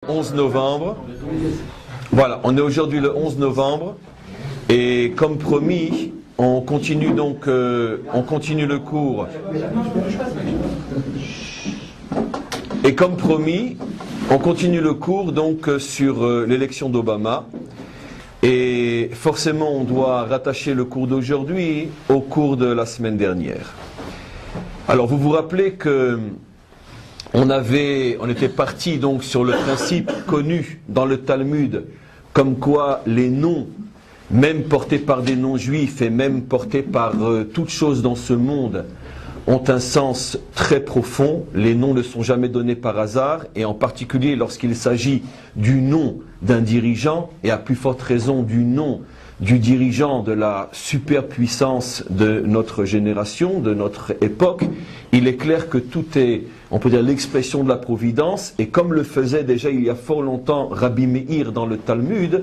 11 novembre. Voilà, on est aujourd'hui le 11 novembre. Et comme promis, on continue donc, on continue le cours. Et comme promis, on continue le cours donc sur l'élection d'Obama. Et forcément, on doit rattacher le cours d'aujourd'hui au cours de la semaine dernière. Alors, vous vous rappelez que on était parti donc sur le principe connu dans le Talmud, comme quoi les noms, même portés par des non-juifs et même portés par toutes choses dans ce monde, ont un sens très profond. Les noms ne sont jamais donnés par hasard, et en particulier lorsqu'il s'agit du nom d'un dirigeant, et à plus forte raison du nom du dirigeant de la superpuissance de notre génération, de notre époque. Il est clair que tout est, on peut dire, l'expression de la providence, et comme le faisait déjà il y a fort longtemps Rabbi Meir dans le Talmud,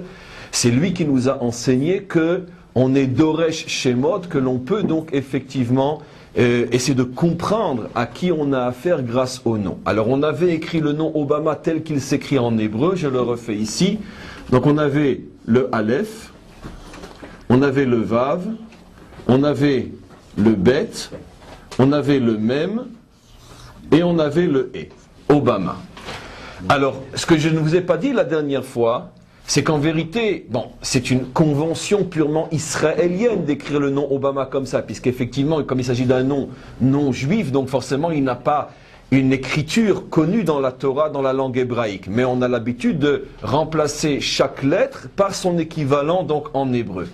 c'est lui qui nous a enseigné que on est Doresh Shemot, que l'on peut donc effectivement essayer de comprendre à qui on a affaire grâce au nom. Alors on avait écrit le nom Obama tel qu'il s'écrit en hébreu, je le refais ici. Donc on avait le Aleph, on avait le Vav, on avait le Bet, on avait le Mem et on avait le E. Obama. Alors, ce que je ne vous ai pas dit la dernière fois, c'est qu'en vérité, bon, c'est une convention purement israélienne d'écrire le nom Obama comme ça, puisqu'effectivement, comme il s'agit d'un nom non juif, donc forcément, il n'a pas une écriture connue dans la Torah, dans la langue hébraïque. Mais on a l'habitude de remplacer chaque lettre par son équivalent, donc en hébreu.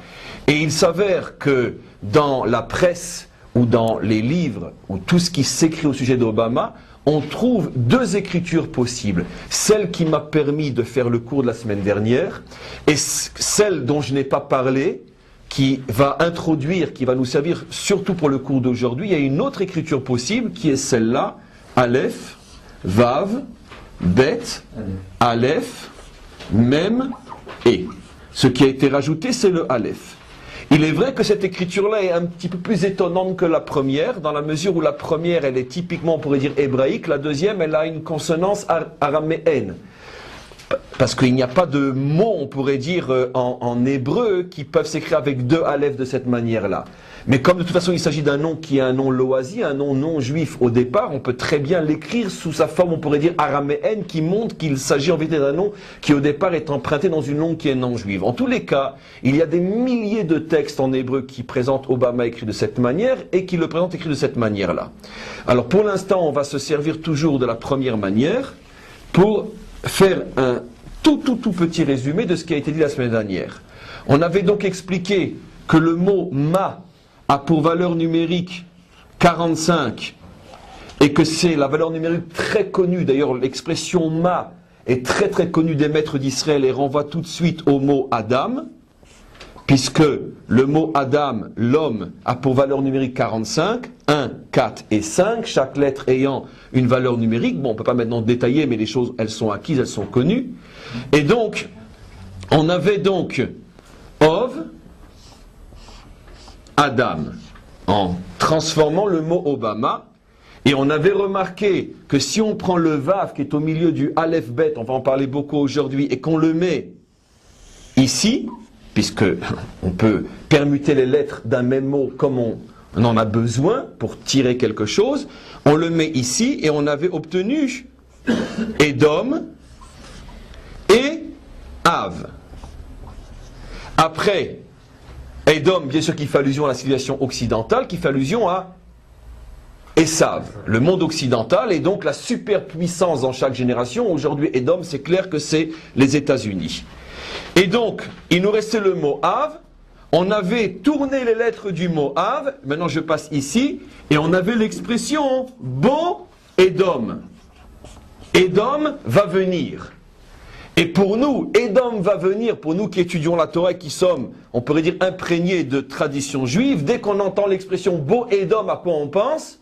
Et il s'avère que dans la presse, ou dans les livres, ou tout ce qui s'écrit au sujet d'Obama, on trouve deux écritures possibles. Celle qui m'a permis de faire le cours de la semaine dernière, et celle dont je n'ai pas parlé, qui va introduire, qui va nous servir surtout pour le cours d'aujourd'hui. Il y a une autre écriture possible, qui est celle-là, Aleph, Vav, Bet, Aleph, Mem, E. Ce qui a été rajouté, c'est le Aleph. Il est vrai que cette écriture-là est un petit peu plus étonnante que la première, dans la mesure où la première, elle est typiquement, on pourrait dire, hébraïque, la deuxième, elle a une consonance araméenne. Parce qu'il n'y a pas de mots, on pourrait dire, en hébreu, qui peuvent s'écrire avec deux aleph de cette manière-là. Mais comme de toute façon il s'agit d'un nom qui est un nom loasi, un nom non juif au départ, on peut très bien l'écrire sous sa forme, on pourrait dire, araméenne, qui montre qu'il s'agit en vérité d'un nom qui au départ est emprunté dans une langue qui est non juive. En tous les cas, il y a des milliers de textes en hébreu qui présentent Obama écrit de cette manière et qui le présentent écrit de cette manière-là. Alors pour l'instant, on va se servir toujours de la première manière pour faire un tout petit résumé de ce qui a été dit la semaine dernière. On avait donc expliqué que le mot ma a pour valeur numérique 45 et que c'est la valeur numérique très connue. D'ailleurs, l'expression ma est très connue des maîtres d'Israël et renvoie tout de suite au mot Adam, puisque le mot Adam, l'homme, a pour valeur numérique 45, 1, 4 et 5, chaque lettre ayant une valeur numérique. Bon, on ne peut pas maintenant détailler, mais les choses, elles sont acquises, elles sont connues. Et donc, on avait donc Ov, Adam, en transformant le mot Obama, et on avait remarqué que si on prend le Vav qui est au milieu du Aleph Bet, on va en parler beaucoup aujourd'hui, et qu'on le met ici, puisque on peut permuter les lettres d'un même mot comme on en a besoin pour tirer quelque chose, on le met ici et on avait obtenu Edom et Av. Après, Edom, bien sûr, qui fait allusion à la civilisation occidentale, qui fait allusion à Esav, le monde occidental, et donc la superpuissance dans chaque génération. Aujourd'hui, Edom, c'est clair que c'est les États-Unis. Et donc, il nous restait le mot Av. On avait tourné les lettres du mot Av. Maintenant, je passe ici. Et on avait l'expression Bo Edom. Edom va venir. Et pour nous, Edom va venir, pour nous qui étudions la Torah et qui sommes, on pourrait dire, imprégnés de tradition juive, dès qu'on entend l'expression Bo Edom, à quoi on pense?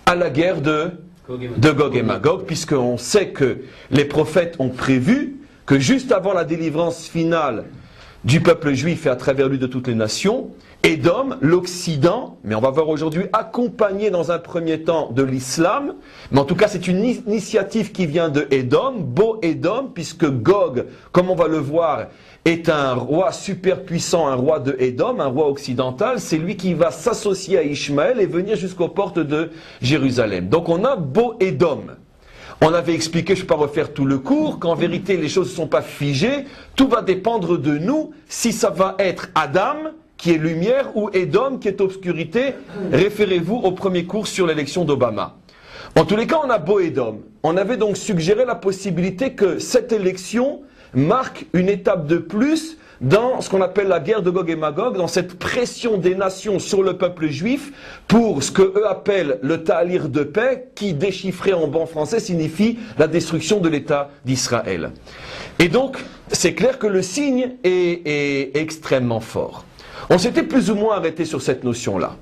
À la guerre de Gog et Magog, puisqu'on sait que les prophètes ont prévu que juste avant la délivrance finale du peuple juif et à travers lui de toutes les nations. Édom, l'Occident, mais on va voir aujourd'hui accompagné dans un premier temps de l'islam, mais en tout cas c'est une initiative qui vient de Édom, Beau Édom, puisque Gog, comme on va le voir, est un roi super puissant, un roi de Édom, un roi occidental, c'est lui qui va s'associer à Ishmaël et venir jusqu'aux portes de Jérusalem. Donc on a Beau Édom. On avait expliqué, je ne vais pas refaire tout le cours, qu'en vérité les choses ne sont pas figées, tout va dépendre de nous, si ça va être Adam, qui est lumière, ou Édom, qui est obscurité. Référez-vous au premier cours sur l'élection d'Obama. En tous les cas, on a Beau Édom. On avait donc suggéré la possibilité que cette élection marque une étape de plus dans ce qu'on appelle la guerre de Gog et Magog, dans cette pression des nations sur le peuple juif pour ce qu'eux appellent le ta'alir de paix, qui déchiffré en bon français signifie la destruction de l'État d'Israël. Et donc, c'est clair que le signe est extrêmement fort. On s'était plus ou moins arrêté sur cette notion-là.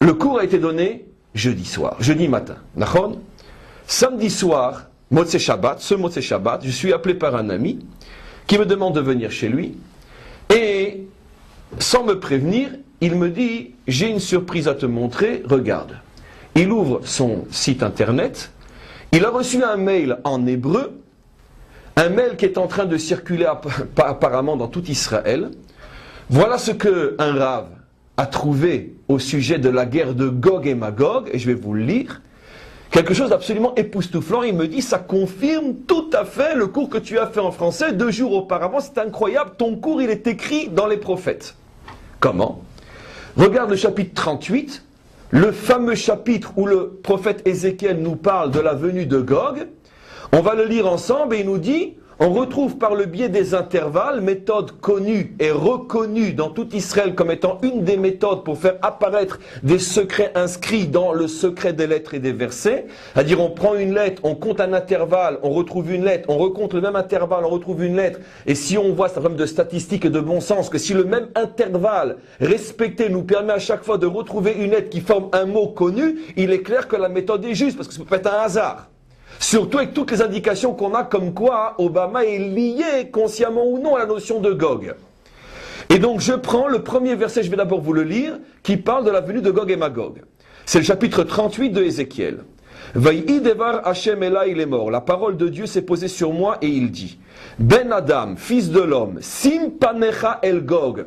Le cours a été donné jeudi soir, jeudi matin. Nachon. Samedi soir, Motzei Shabbat, ce Motzei Shabbat, je suis appelé par un ami qui me demande de venir chez lui. Et sans me prévenir, il me dit, j'ai une surprise à te montrer, regarde. Il ouvre son site internet, il a reçu un mail en hébreu, un mail qui est en train de circuler apparemment dans tout Israël. Voilà ce qu'un Rav a trouvé au sujet de la guerre de Gog et Magog, et je vais vous le lire. Quelque chose d'absolument époustouflant, il me dit, ça confirme tout à fait le cours que tu as fait en français 2 jours auparavant, c'est incroyable, ton cours il est écrit dans les prophètes. Comment? Regarde le chapitre 38, le fameux chapitre où le prophète Ézéchiel nous parle de la venue de Gog. On va le lire ensemble et il nous dit, on retrouve par le biais des intervalles, méthode connue et reconnue dans tout Israël comme étant une des méthodes pour faire apparaître des secrets inscrits dans le secret des lettres et des versets. C'est-à-dire on prend une lettre, on compte un intervalle, on retrouve une lettre, on recompte le même intervalle, on retrouve une lettre. Et si on voit, c'est un problème de statistique et de bon sens, que si le même intervalle respecté nous permet à chaque fois de retrouver une lettre qui forme un mot connu, il est clair que la méthode est juste, parce que ça peut être un hasard. Surtout avec toutes les indications qu'on a comme quoi Obama est lié, consciemment ou non, à la notion de Gog. Et donc je prends le premier verset, je vais d'abord vous le lire, qui parle de la venue de Gog et Magog. C'est le chapitre 38 de Ézéchiel. Vaïi devar Hashem Elai il est mort. La parole de Dieu s'est posée sur moi et il dit, Ben Adam, fils de l'homme, sim panecha el Gog,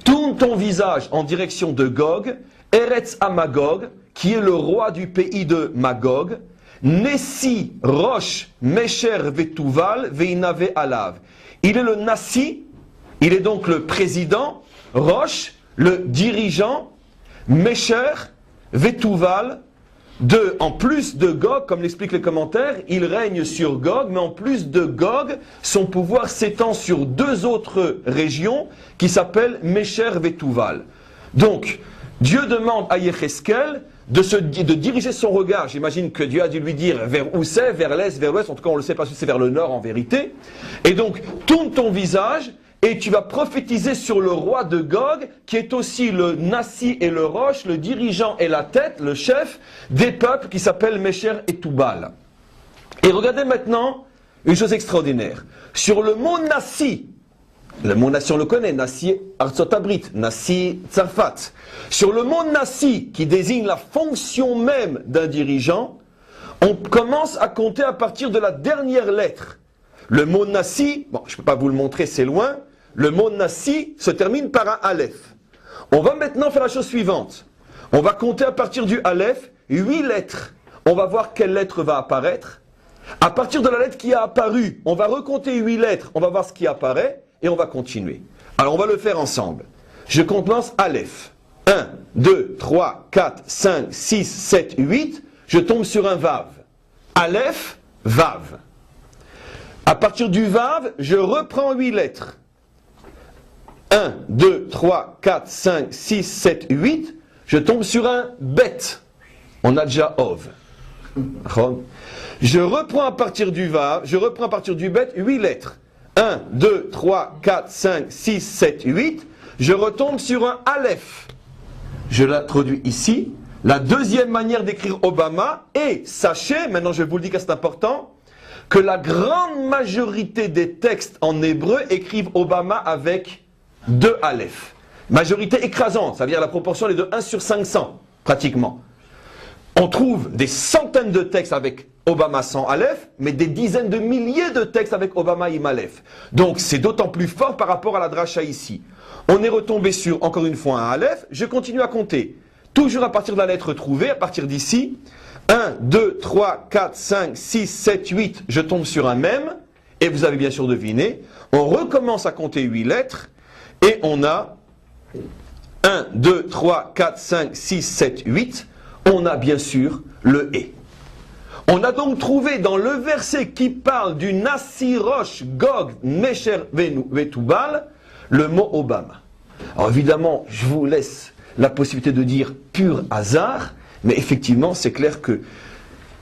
tourne ton visage en direction de Gog, Eretz Amagog, qui est le roi du pays de Magog, Nessi Rosh Mesher Vetuval Veinave Alav. Il est le Nassi, il est donc le président, Rosh, le dirigeant, Mesher Vetuval, en plus de Gog, comme l'expliquent les commentaires, il règne sur Gog, mais en plus de Gog, son pouvoir s'étend sur 2 autres régions qui s'appellent Mesher Vetuval. Donc, Dieu demande à Yecheskel de diriger son regard. J'imagine que Dieu a dû lui dire vers où c'est, vers l'est, vers l'ouest, en tout cas on ne le sait pas si c'est vers le nord en vérité. Et donc, tourne ton visage et tu vas prophétiser sur le roi de Gog, qui est aussi le Nassi et le Rosh, le dirigeant et la tête, le chef des peuples qui s'appellent Mesher et Toubal. Et regardez maintenant une chose extraordinaire. Sur le mot Nassi, le mot Nassi on le connaît, Nassi Artsot Abrit, Nassi Tzarfat. Sur le mot Nassi, qui désigne la fonction même d'un dirigeant, on commence à compter à partir de la dernière lettre. Le mot Nassi, bon, je ne peux pas vous le montrer, c'est loin. Le mot Nassi se termine par un Aleph. On va maintenant faire la chose suivante. On va compter à partir du Aleph 8 lettres. On va voir quelle lettre va apparaître. À partir de la lettre qui a apparu, on va recompter 8 lettres. On va voir ce qui apparaît et on va continuer. Alors on va le faire ensemble. Je commence Aleph. 1, 2, 3, 4, 5, 6, 7, 8. Je tombe sur un Vav. Aleph, Vav. À partir du Vav, je reprends 8 lettres. 1, 2, 3, 4, 5, 6, 7, 8. Je tombe sur un Bet. On a déjà Ov. Je reprends à partir du Vav, je reprends à partir du Bet 8 lettres. 1, 2, 3, 4, 5, 6, 7, 8. Je retombe sur un Aleph. Je l'introduis ici. La deuxième manière d'écrire Obama. Et sachez, maintenant je vous le dis que c'est important, que la grande majorité des textes en hébreu écrivent Obama avec 2 aleph. Majorité écrasante, ça veut dire la proportion est de 1 sur 500, pratiquement. On trouve des centaines de textes avec Obama sans aleph, mais des dizaines de milliers de textes avec Obama im aleph. Donc c'est d'autant plus fort par rapport à la dracha ici. On est retombé sur, encore une fois, un aleph. Je continue à compter. Toujours à partir de la lettre trouvée, à partir d'ici. 1, 2, 3, 4, 5, 6, 7, 8. Je tombe sur un même. Et vous avez bien sûr deviné. On recommence à compter 8 lettres. Et on a 1, 2, 3, 4, 5, 6, 7, 8. On a bien sûr le « et ». On a donc trouvé dans le verset qui parle du Nassirosh, Gog, Mesher, Vetubal, le mot Obama. Alors évidemment, je vous laisse la possibilité de dire pur hasard, mais effectivement, c'est clair que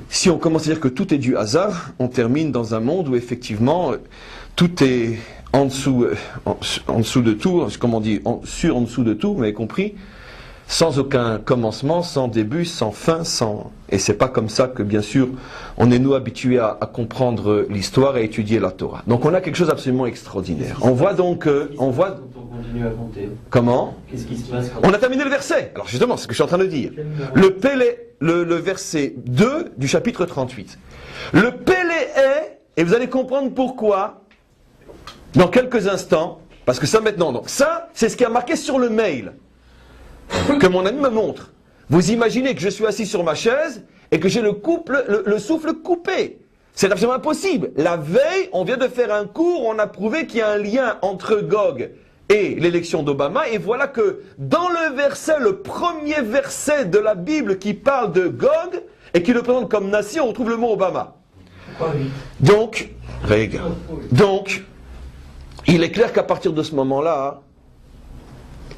si on commence à dire que tout est du hasard, on termine dans un monde où effectivement, tout est en dessous de tout, comme on dit, en dessous de tout, vous m'avez compris, sans aucun commencement, sans début, sans fin, sans... Et c'est pas comme ça que, bien sûr, on est nous habitués à comprendre l'histoire et à étudier la Torah. Donc on a quelque chose d'absolument extraordinaire. On voit donc... on continue à compter. Comment? Qu'est-ce qui se passe quand... On a terminé le verset. Alors justement, c'est ce que je suis en train de dire. Le verset 2 du chapitre 38. Le Pélé est, et vous allez comprendre pourquoi, dans quelques instants, parce que ça maintenant, donc ça, c'est ce qui a marqué sur le mail que mon ami me montre. Vous imaginez que je suis assis sur ma chaise et que j'ai le souffle coupé. C'est absolument impossible. La veille, on vient de faire un cours, on a prouvé qu'il y a un lien entre Gog et l'élection d'Obama. Et voilà que dans le verset, le premier verset de la Bible qui parle de Gog et qui le présente comme nation, on trouve le mot Obama. Donc, il est clair qu'à partir de ce moment-là,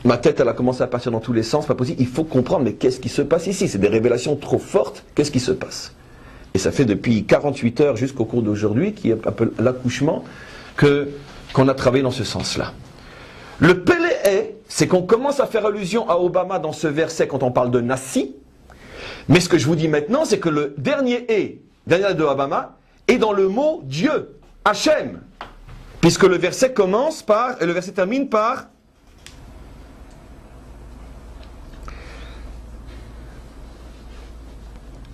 ma tête, elle a commencé à partir dans tous les sens, pas possible. Il faut comprendre, mais qu'est-ce qui se passe ici? C'est des révélations trop fortes. Qu'est-ce qui se passe? Et ça fait depuis 48 heures jusqu'au cours d'aujourd'hui, qui est un peu l'accouchement, qu'on a travaillé dans ce sens-là. Le Pélé, c'est qu'on commence à faire allusion à Obama dans ce verset quand on parle de Nassi. Mais ce que je vous dis maintenant, c'est que le dernier de Obama, est dans le mot Dieu, Hachem. Puisque le verset commence par, et le verset termine par...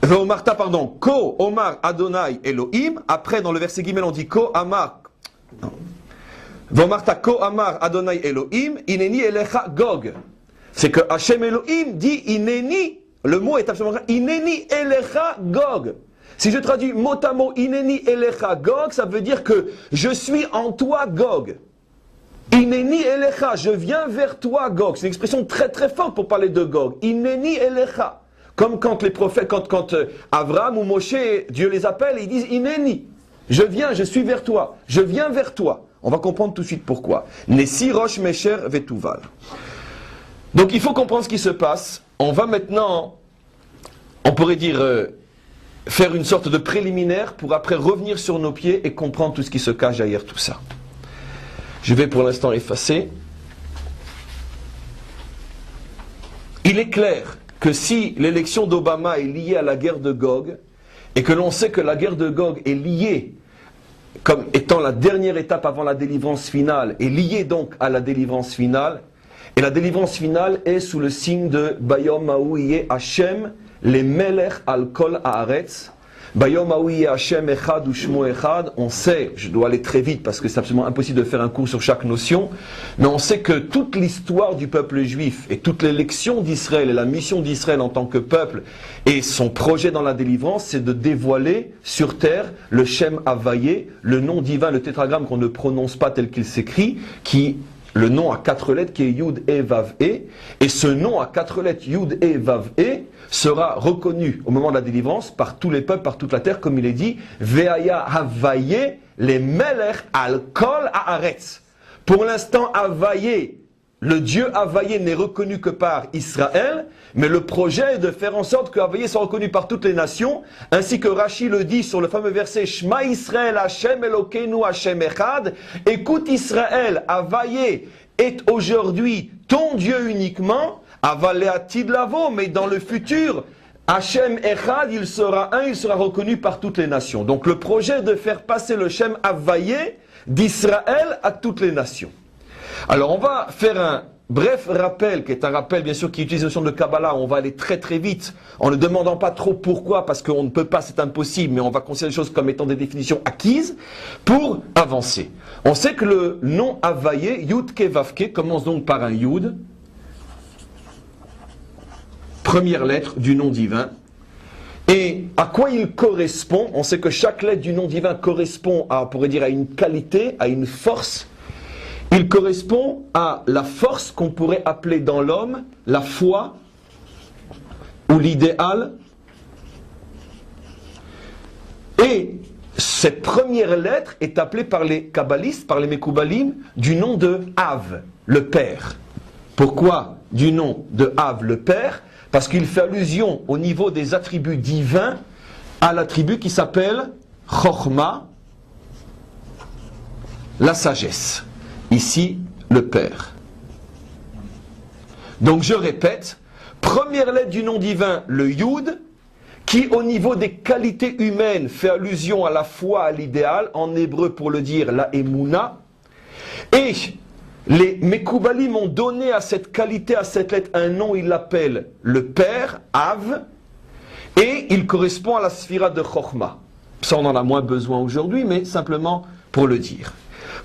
Ve'omarta, pardon, Ko Omar Adonai Elohim. Après, dans le verset Gimel, on dit Ko Amar. Ve'omarta Ko Amar Adonai Elohim, Ineni Elecha Gog. C'est que Hachem Elohim dit Ineni. Le mot est absolument Ineni Elecha Gog. Si je traduis mot à mot Ineni Elecha Gog, ça veut dire que je suis en toi Gog. Ineni Elecha, je viens vers toi Gog. C'est une expression très très forte pour parler de Gog. Ineni Elecha. Comme quand les prophètes, quand Abraham ou Moshe, Dieu les appelle et ils disent Ineni, je viens, je suis vers toi, je viens vers toi. On va comprendre tout de suite pourquoi. Nessi Rosh Mesher Vetuval. Donc il faut comprendre ce qui se passe. On va maintenant, on pourrait dire, faire une sorte de préliminaire pour après revenir sur nos pieds et comprendre tout ce qui se cache derrière tout ça. Je vais pour l'instant effacer. Il est clair que si l'élection d'Obama est liée à la guerre de Gog, et que l'on sait que la guerre de Gog est liée, comme étant la dernière étape avant la délivrance finale, est liée donc à la délivrance finale, et la délivrance finale est sous le signe de Bayom Haouye Hashem, les Melech al Kol Haaretz, Bayom Haouye Hashem Echad Ushmo Echad. On sait, je dois aller très vite parce que c'est absolument impossible de faire un cours sur chaque notion, mais on sait que toute l'histoire du peuple juif et toute l'élection d'Israël et la mission d'Israël en tant que peuple et son projet dans la délivrance, c'est de dévoiler sur terre le Shem Havayé, le nom divin, le tétragramme qu'on ne prononce pas tel qu'il s'écrit, le nom à 4 lettres qui est Yud E Vav E, et ce nom à 4 lettres Yud E Vav E sera reconnu au moment de la délivrance par tous les peuples, par toute la terre, comme il est dit, Ve'aya Havaye les Melech al Kol Haaretz. Pour l'instant, Havaye, le Dieu Havaye n'est reconnu que par Israël, mais le projet est de faire en sorte que Havaye soit reconnu par toutes les nations, ainsi que Rashi le dit sur le fameux verset Shema Israël Hashem Elokeinu Hashem Echad. Écoute Israël, Havaye est aujourd'hui ton Dieu uniquement, Avaleatid Lavo, mais dans le futur, Hachem Echad, il sera un, il sera reconnu par toutes les nations. Donc le projet de faire passer le Shem Havayé d'Israël à toutes les nations. Alors on va faire un bref rappel, qui est un rappel bien sûr qui utilise la notion de Kabbalah. On va aller très très vite en ne demandant pas trop pourquoi, parce qu'on ne peut pas, c'est impossible, mais on va considérer les choses comme étant des définitions acquises pour avancer. On sait que le nom Havayé, Yud Ke Vav Ke, commence donc par un Yud, première lettre du nom divin. Et à quoi il correspond? On sait que chaque lettre du nom divin correspond à, on pourrait dire, à une qualité, à une force. Il correspond à la force qu'on pourrait appeler dans l'homme la foi ou l'idéal. Et cette première lettre est appelée par les kabbalistes, par les Mekoubalim, du nom de Av, le Père. Pourquoi du nom de Av, le Père? Parce qu'il fait allusion au niveau des attributs divins à l'attribut qui s'appelle Chokhma, la sagesse. Ici, le Père. Donc je répète, première lettre du nom divin, le Yud, qui au niveau des qualités humaines fait allusion à la foi, à l'idéal, en hébreu pour le dire la Emouna, et les Mekoubalim ont donné à cette qualité, à cette lettre, un nom, ils l'appellent le Père, Av, et il correspond à la sphira de Chokhma. Ça, on en a moins besoin aujourd'hui, mais simplement pour le dire.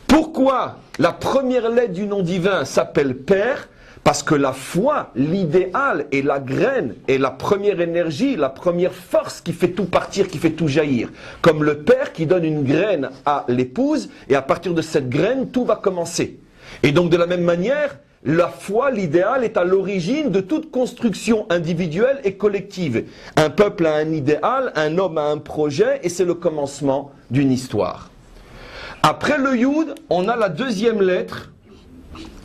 Pourquoi la première lettre du nom divin s'appelle Père? Parce que la foi, l'idéal et la graine est la première énergie, la première force qui fait tout partir, qui fait tout jaillir. Comme le père qui donne une graine à l'épouse, et à partir de cette graine, tout va commencer. Et donc de la même manière, la foi, l'idéal est à l'origine de toute construction individuelle et collective. Un peuple a un idéal, un homme a un projet, et c'est le commencement d'une histoire. Après le Yud, on a la deuxième lettre,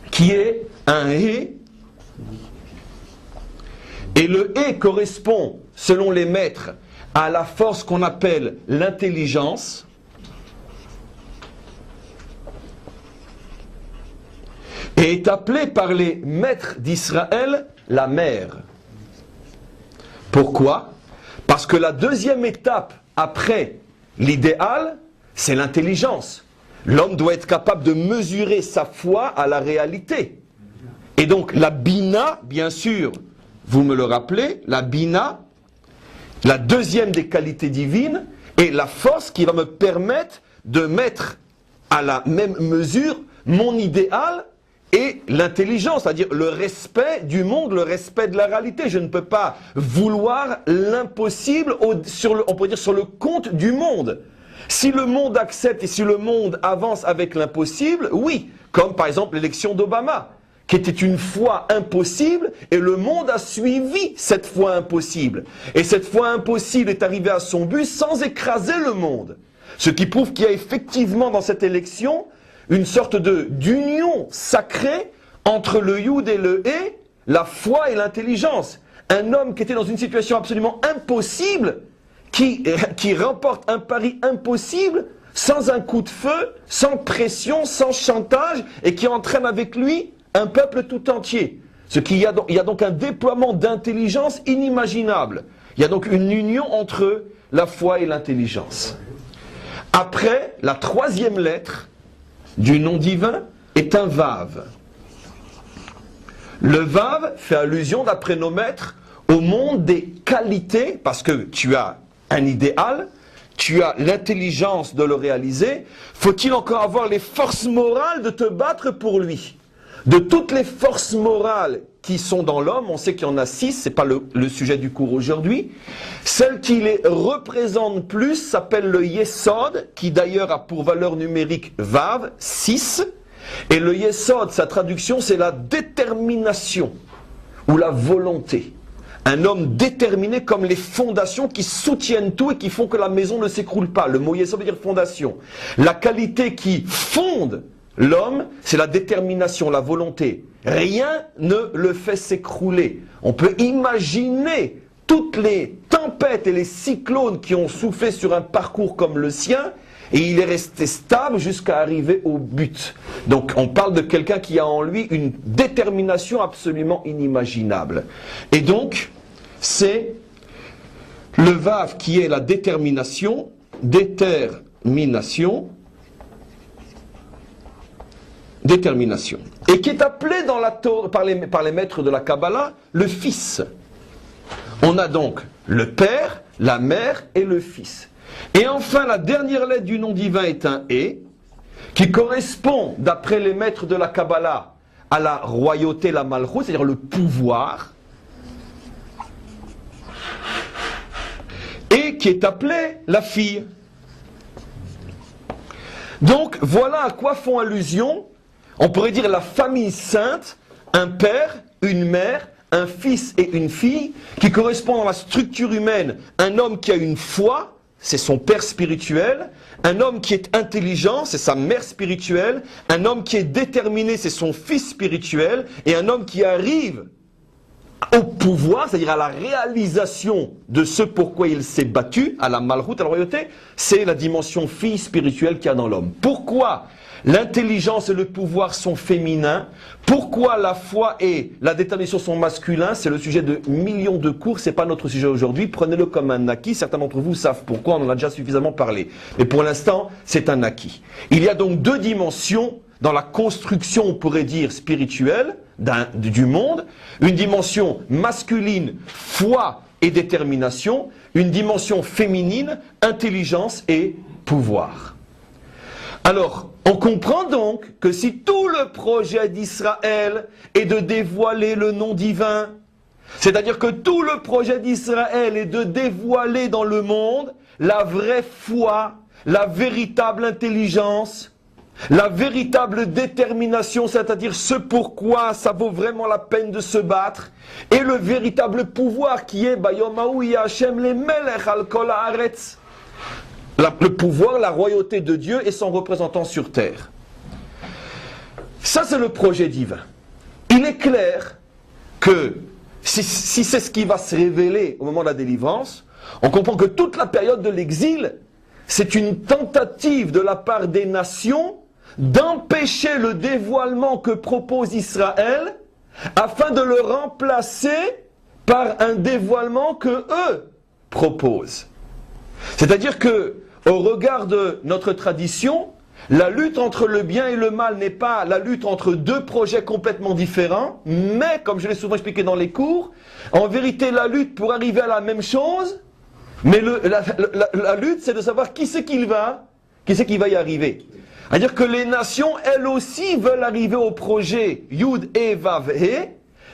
qui est un He. Et le He correspond, selon les maîtres, à la force qu'on appelle l'intelligence. Et est appelé par les maîtres d'Israël la mère. Pourquoi? Parce que la deuxième étape après l'idéal, c'est l'intelligence. L'homme doit être capable de mesurer sa foi à la réalité. Et donc la bina, bien sûr, vous me le rappelez, la bina, la deuxième des qualités divines, est la force qui va me permettre de mettre à la même mesure mon idéal et l'intelligence, c'est-à-dire le respect du monde, le respect de la réalité. Je ne peux pas vouloir l'impossible, on pourrait dire sur le compte du monde. Si le monde accepte et si le monde avance avec l'impossible, oui, comme par exemple l'élection d'Obama, qui était une foi impossible, et le monde a suivi cette foi impossible. Et cette foi impossible est arrivée à son but sans écraser le monde. Ce qui prouve qu'il y a effectivement dans cette élection une sorte d'union sacrée entre le Yud et le He, la foi et l'intelligence. Un homme qui était dans une situation absolument impossible, qui remporte un pari impossible, sans un coup de feu, sans pression, sans chantage, et qui entraîne avec lui un peuple tout entier. Il y a donc un déploiement d'intelligence inimaginable. Il y a donc une union entre la foi et l'intelligence. Après, la troisième lettre du nom divin est un Vav. Le Vav fait allusion, d'après nos maîtres, au monde des qualités, parce que tu as un idéal, tu as l'intelligence de le réaliser. Faut-il encore avoir les forces morales de te battre pour lui? De toutes les forces morales qui sont dans l'homme, on sait qu'il y en a 6, ce n'est pas le sujet du cours aujourd'hui. Celle qui les représente plus s'appelle le Yesod, qui d'ailleurs a pour valeur numérique Vav, 6. Et le Yesod, sa traduction, c'est la détermination ou la volonté. Un homme déterminé comme les fondations qui soutiennent tout et qui font que la maison ne s'écroule pas. Le mot Yesod veut dire fondation. La qualité qui fonde l'homme, c'est la détermination, la volonté. Rien ne le fait s'écrouler. On peut imaginer toutes les tempêtes et les cyclones qui ont soufflé sur un parcours comme le sien, et il est resté stable jusqu'à arriver au but. Donc on parle de quelqu'un qui a en lui une détermination absolument inimaginable. Et donc, c'est le Vav qui est la détermination, détermination, et qui est appelé dans la Torah, par les maîtres de la Kabbalah, le Fils. On a donc le Père, la Mère et le Fils. Et enfin, la dernière lettre du nom divin est un E, qui correspond, d'après les maîtres de la Kabbalah, à la royauté, la Malchut, c'est-à-dire le pouvoir, et qui est appelée la fille. Donc, voilà à quoi font allusion, on pourrait dire la famille sainte, un père, une mère, un fils et une fille, qui correspondent dans la structure humaine, un homme qui a une foi, c'est son père spirituel, un homme qui est intelligent, c'est sa mère spirituelle, un homme qui est déterminé, c'est son fils spirituel, et un homme qui arrive au pouvoir, c'est-à-dire à la réalisation de ce pourquoi il s'est battu, à la malchut, à la royauté, c'est la dimension fille spirituelle qu'il y a dans l'homme. Pourquoi l'intelligence et le pouvoir sont féminins? Pourquoi la foi et la détermination sont masculins? C'est le sujet de millions de cours, c'est pas notre sujet aujourd'hui. Prenez-le comme un acquis. Certains d'entre vous savent pourquoi, on en a déjà suffisamment parlé. Mais pour l'instant, c'est un acquis. Il y a donc deux dimensions dans la construction, on pourrait dire, spirituelle du monde. Une dimension masculine, foi et détermination. Une dimension féminine, intelligence et pouvoir. Alors, on comprend donc que si tout le projet d'Israël est de dévoiler le nom divin, c'est-à-dire que tout le projet d'Israël est de dévoiler dans le monde la vraie foi, la véritable intelligence, la véritable détermination, c'est-à-dire ce pourquoi ça vaut vraiment la peine de se battre, et le véritable pouvoir qui est Bayomahu Hashem le Melech al kol haaretz. Le pouvoir, la royauté de Dieu et son représentant sur terre. Ça, c'est le projet divin. Il est clair que si c'est ce qui va se révéler au moment de la délivrance, on comprend que toute la période de l'exil, c'est une tentative de la part des nations d'empêcher le dévoilement que propose Israël afin de le remplacer par un dévoilement que eux proposent. C'est-à-dire que, au regard de notre tradition, la lutte entre le bien et le mal n'est pas la lutte entre deux projets complètement différents, mais, comme je l'ai souvent expliqué dans les cours, en vérité, la lutte pour arriver à la même chose, mais la lutte, c'est de savoir qui c'est qui va y arriver. C'est-à-dire que les nations, elles aussi, veulent arriver au projet Yud et Vav He,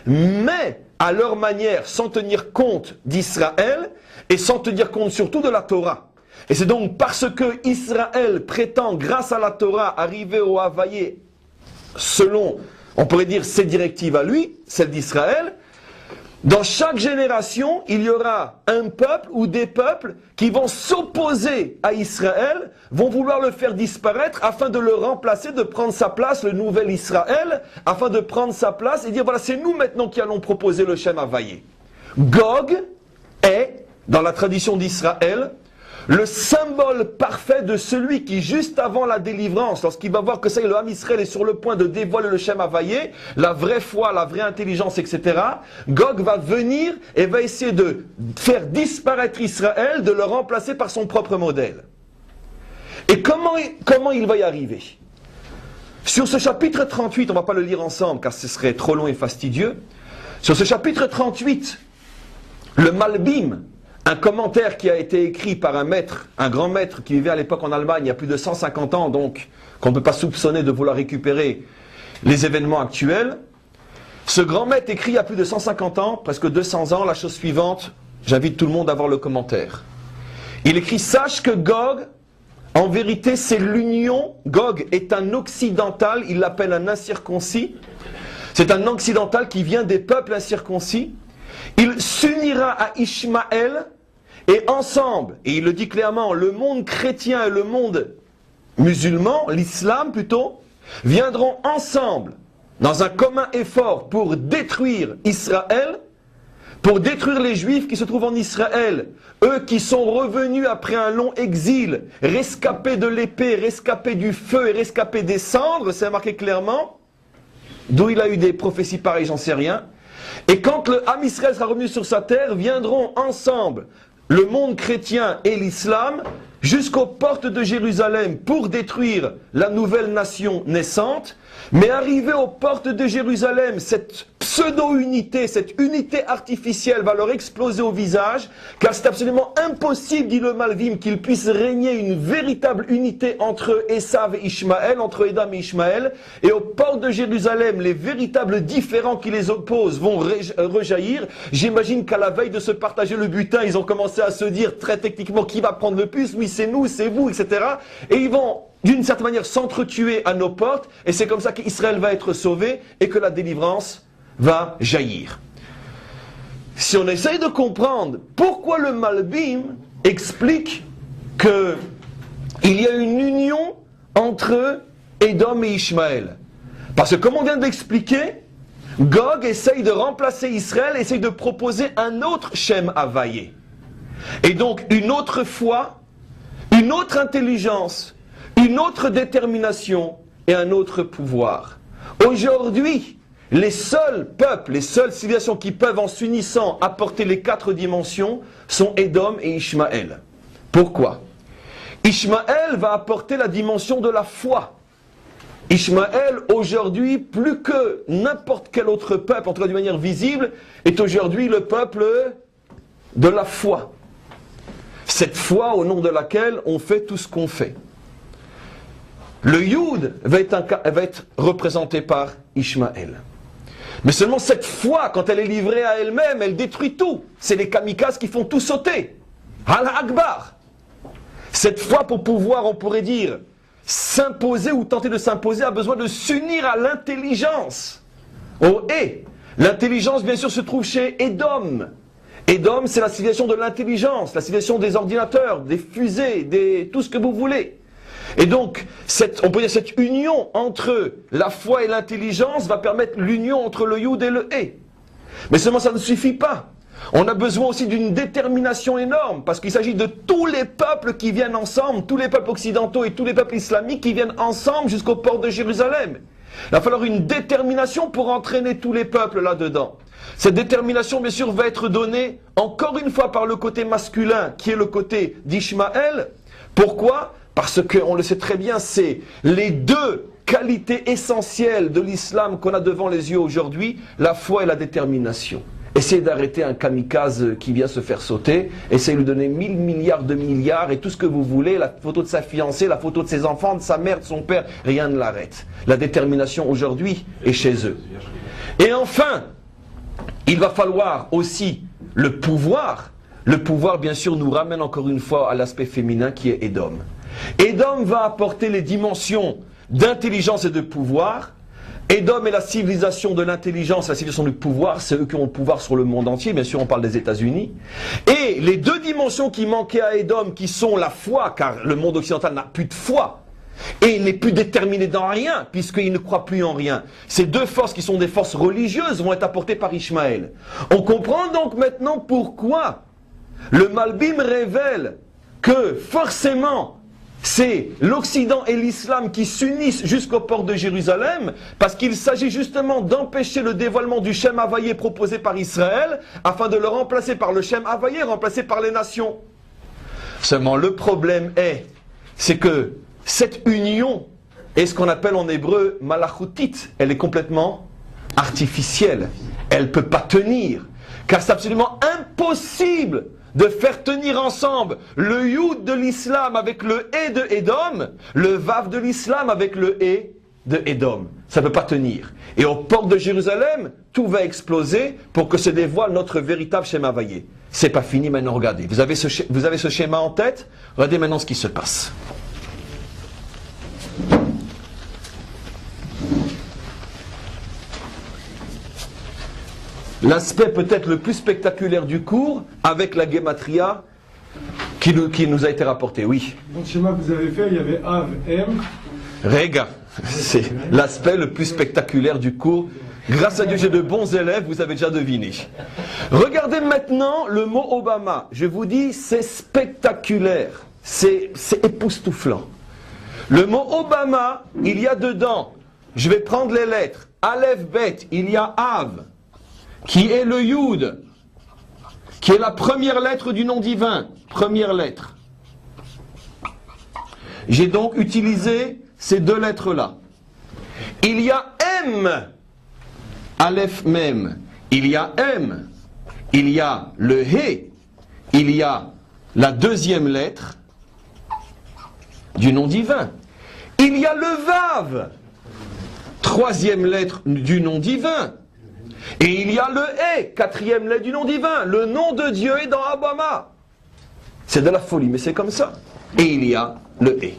mais à leur manière, sans tenir compte d'Israël, et sans tenir compte surtout de la Torah. Et c'est donc parce que Israël prétend, grâce à la Torah, arriver au Havaïe selon, on pourrait dire, ses directives à lui, celles d'Israël, dans chaque génération, il y aura un peuple ou des peuples qui vont s'opposer à Israël, vont vouloir le faire disparaître afin de le remplacer, de prendre sa place, le nouvel Israël, afin de prendre sa place et dire, voilà, c'est nous maintenant qui allons proposer le Shem Havaïe. Gog est, dans la tradition d'Israël, le symbole parfait de celui qui, juste avant la délivrance, lorsqu'il va voir que ça y est, le Ham Israël est sur le point de dévoiler le Shem Havaïe, la vraie foi, la vraie intelligence, etc., Gog va venir et va essayer de faire disparaître Israël, de le remplacer par son propre modèle. Et comment il va y arriver? Sur ce chapitre 38, on ne va pas le lire ensemble car ce serait trop long et fastidieux. Sur ce chapitre 38, le Malbim, un commentaire qui a été écrit par un maître, un grand maître qui vivait à l'époque en Allemagne il y a plus de 150 ans, donc qu'on ne peut pas soupçonner de vouloir récupérer les événements actuels. Ce grand maître écrit il y a plus de 150 ans, presque 200 ans, la chose suivante, j'invite tout le monde à voir le commentaire. Il écrit, sache que Gog, en vérité c'est l'union, Gog est un occidental, il l'appelle un incirconcis, c'est un occidental qui vient des peuples incirconcis. Il s'unira à Ishmaël et ensemble, et il le dit clairement, le monde chrétien et le monde musulman, l'islam plutôt, viendront ensemble dans un commun effort pour détruire Israël, pour détruire les Juifs qui se trouvent en Israël, eux qui sont revenus après un long exil, rescapés de l'épée, rescapés du feu et rescapés des cendres, c'est marqué clairement, d'où il a eu des prophéties pareilles, j'en sais rien. Et quand le Ham Israël sera revenu sur sa terre, viendront ensemble le monde chrétien et l'islam jusqu'aux portes de Jérusalem pour détruire la nouvelle nation naissante, mais arrivé aux portes de Jérusalem, cette pseudo-unité, cette unité artificielle va leur exploser au visage, car c'est absolument impossible, dit le Malvim, qu'il puisse régner une véritable unité entre Esav et Ishmaël, entre Édom et Ishmaël, et aux portes de Jérusalem, les véritables différends qui les opposent vont rejaillir. J'imagine qu'à la veille de se partager le butin, ils ont commencé à se dire très techniquement qui va prendre le plus, oui c'est nous, c'est vous, etc. Et ils vont d'une certaine manière s'entretuer à nos portes, et c'est comme ça qu'Israël va être sauvé et que la délivrance va jaillir. Si on essaye de comprendre pourquoi le Malbim explique qu'il y a une union entre Édom et Ishmaël, parce que comme on vient de l'expliquer, Gog essaye de remplacer Israël, essaye de proposer un autre Shem Havaïe. Et donc une autre foi, une autre intelligence, une autre détermination et un autre pouvoir. Aujourd'hui, les seuls peuples, les seules civilisations qui peuvent en s'unissant apporter les 4 dimensions sont Édom et Ishmaël. Pourquoi? Ishmaël va apporter la dimension de la foi. Ishmaël, aujourd'hui, plus que n'importe quel autre peuple, en tout cas d'une manière visible, est aujourd'hui le peuple de la foi. Cette foi au nom de laquelle on fait tout ce qu'on fait. Le Yud va être représenté par Ishmaël. Mais seulement cette foi, quand elle est livrée à elle-même, elle détruit tout. C'est les kamikazes qui font tout sauter. Allah Akbar. Cette foi, pour pouvoir, on pourrait dire, s'imposer ou tenter de s'imposer, a besoin de s'unir à l'intelligence. L'intelligence, bien sûr, se trouve chez Édom. Édom, c'est la civilisation de l'intelligence, la civilisation des ordinateurs, des fusées, tout ce que vous voulez. Et donc, on peut dire cette union entre la foi et l'intelligence va permettre l'union entre le Yud et le Hé. Mais seulement ça ne suffit pas. On a besoin aussi d'une détermination énorme, parce qu'il s'agit de tous les peuples qui viennent ensemble, tous les peuples occidentaux et tous les peuples islamiques qui viennent ensemble jusqu'aux portes de Jérusalem. Il va falloir une détermination pour entraîner tous les peuples là-dedans. Cette détermination, bien sûr, va être donnée encore une fois par le côté masculin, qui est le côté d'Ishmaël. Pourquoi ? Parce qu'on le sait très bien, c'est les 2 qualités essentielles de l'islam qu'on a devant les yeux aujourd'hui, la foi et la détermination. Essayez d'arrêter un kamikaze qui vient se faire sauter, essayez de lui donner 1000 milliards de milliards et tout ce que vous voulez, la photo de sa fiancée, la photo de ses enfants, de sa mère, de son père, rien ne l'arrête. La détermination aujourd'hui est chez eux. Et enfin, il va falloir aussi le pouvoir. Le pouvoir, bien sûr, nous ramène encore une fois à l'aspect féminin qui est Édom. Édom va apporter les dimensions d'intelligence et de pouvoir. Édom est la civilisation de l'intelligence, la civilisation du pouvoir, c'est eux qui ont le pouvoir sur le monde entier, bien sûr on parle des États-Unis. Et les 2 dimensions qui manquaient à Édom, qui sont la foi, car le monde occidental n'a plus de foi, et il n'est plus déterminé dans rien, puisqu'il ne croit plus en rien. Ces 2 forces qui sont des forces religieuses vont être apportées par Ishmaël. On comprend donc maintenant pourquoi le Malbim révèle que forcément c'est l'Occident et l'Islam qui s'unissent jusqu'aux portes de Jérusalem, parce qu'il s'agit justement d'empêcher le dévoilement du Shem Havaïe proposé par Israël, afin de le remplacer par le Shem Havaïe remplacé par les nations. Seulement le problème c'est que cette union est ce qu'on appelle en hébreu malachoutit, elle est complètement artificielle, elle ne peut pas tenir, car c'est absolument impossible de faire tenir ensemble le Yud de l'islam avec le Hé de Édom, le Vav de l'islam avec le Hé de Édom. Ça ne peut pas tenir. Et aux portes de Jérusalem, tout va exploser pour que se dévoile notre véritable schéma Havaïe. C'est pas fini maintenant, regardez. Vous avez ce schéma en tête, regardez maintenant ce qui se passe. L'aspect peut-être le plus spectaculaire du cours, avec la Gematria qui nous a été rapportée. Oui. Dans le schéma que vous avez fait, il y avait Av, M. Rega, c'est l'aspect le plus spectaculaire du cours. Grâce à Dieu, j'ai de bons élèves, vous avez déjà deviné. Regardez maintenant le mot Obama. Je vous dis, c'est spectaculaire. C'est époustouflant. Le mot Obama, il y a dedans, je vais prendre les lettres. Aleph, Bet, il y a Av, qui est le Yud, qui est la première lettre du nom divin. Première lettre. J'ai donc utilisé ces deux lettres-là. Il y a M, Aleph Mem. Il y a M. Il y a le He. Il y a la deuxième lettre du nom divin. Il y a le Vav, troisième lettre du nom divin. Et il y a le He, quatrième lettre du nom divin. Le nom de Dieu est dans Obama. C'est de la folie, mais c'est comme ça. Et il y a le He.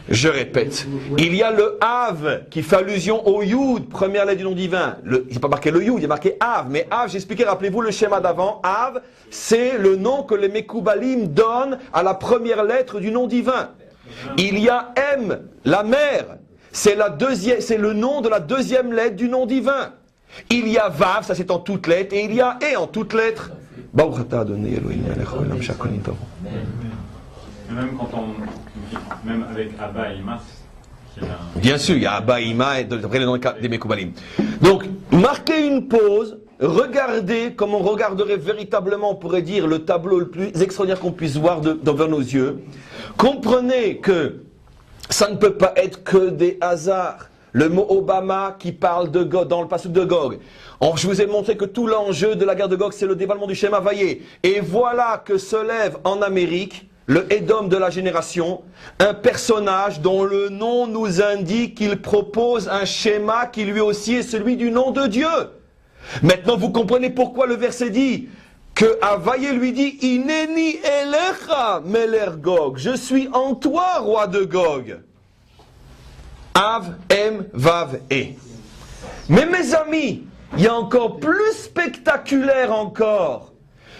Je répète, il y a le Av qui fait allusion au Yud, première lettre du nom divin. Il n'y a pas marqué le Yud, il y a marqué Av. Mais Av, j'ai expliqué, rappelez-vous le schéma d'avant. Av, c'est le nom que les Mekoubalim donnent à la première lettre du nom divin. Il y a M, la mère, c'est le nom de la deuxième lettre du nom divin. Il y a Vav, ça c'est en toutes lettres, et il y a E en toutes lettres. Même avec Abba et Ima, bien sûr, il y a Abba, Ima, et d'après les noms des Mekoubalim. Donc, marquez une pause, regardez comme on regarderait véritablement, on pourrait dire, le tableau le plus extraordinaire qu'on puisse voir devant nos yeux. Comprenez que ça ne peut pas être que des hasards. Le mot Obama qui parle de Gog, dans le passage de Gog. Je vous ai montré que tout l'enjeu de la guerre de Gog, c'est le dévoilement du Shem Havayé. Et voilà que se lève en Amérique le Édom de la génération, un personnage dont le nom nous indique qu'il propose un schéma qui lui aussi est celui du nom de Dieu. Maintenant, vous comprenez pourquoi le verset dit que Havayé lui dit « Ineni elecha meler Gog » « Je suis en toi, roi de Gog ». Av, M, Vav, E. Mais mes amis, il y a encore plus spectaculaire encore.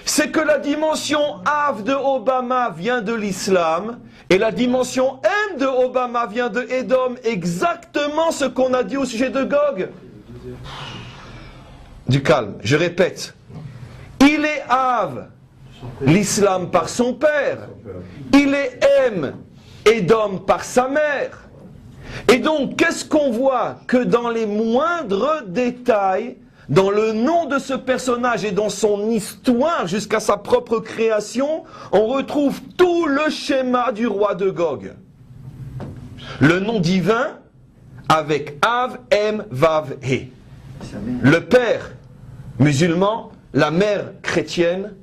C'est que la dimension Av de Obama vient de l'islam et la dimension M de Obama vient de Édom, exactement ce qu'on a dit au sujet de Gog. Du calme, je répète. Il est Av, l'islam par son père. Il est M, Édom par sa mère. Et donc, qu'est-ce qu'on voit? Que dans les moindres détails, dans le nom de ce personnage et dans son histoire jusqu'à sa propre création, on retrouve tout le schéma du roi de Gog. Le nom divin avec Av, M, Vav, He. Le père musulman, la mère chrétienne,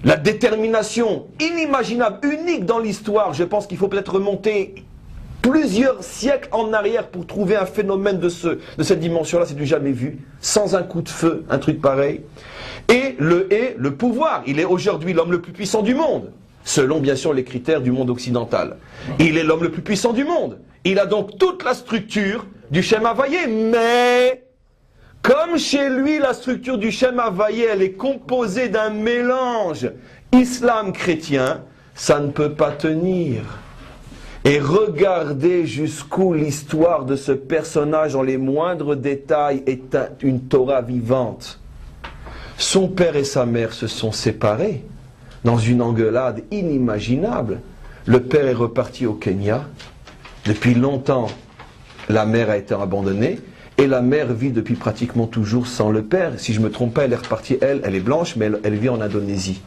la détermination inimaginable, unique dans l'histoire. Je pense qu'il faut peut-être remonter plusieurs siècles en arrière pour trouver un phénomène de cette dimension-là, c'est du jamais vu, sans un coup de feu, un truc pareil. Et le pouvoir, il est aujourd'hui l'homme le plus puissant du monde, selon bien sûr les critères du monde occidental. Il est l'homme le plus puissant du monde. Il a donc toute la structure du Shem Havayé, mais comme chez lui la structure du Shem Havayé, elle est composée d'un mélange islam-chrétien, ça ne peut pas tenir. Et regardez jusqu'où l'histoire de ce personnage dans les moindres détails est une Torah vivante. Son père et sa mère se sont séparés dans une engueulade inimaginable. Le père est reparti au Kenya. Depuis longtemps, la mère a été abandonnée. Et la mère vit depuis pratiquement toujours sans le père. Si je ne me trompe pas, elle est repartie, elle est blanche, mais elle vit en Indonésie.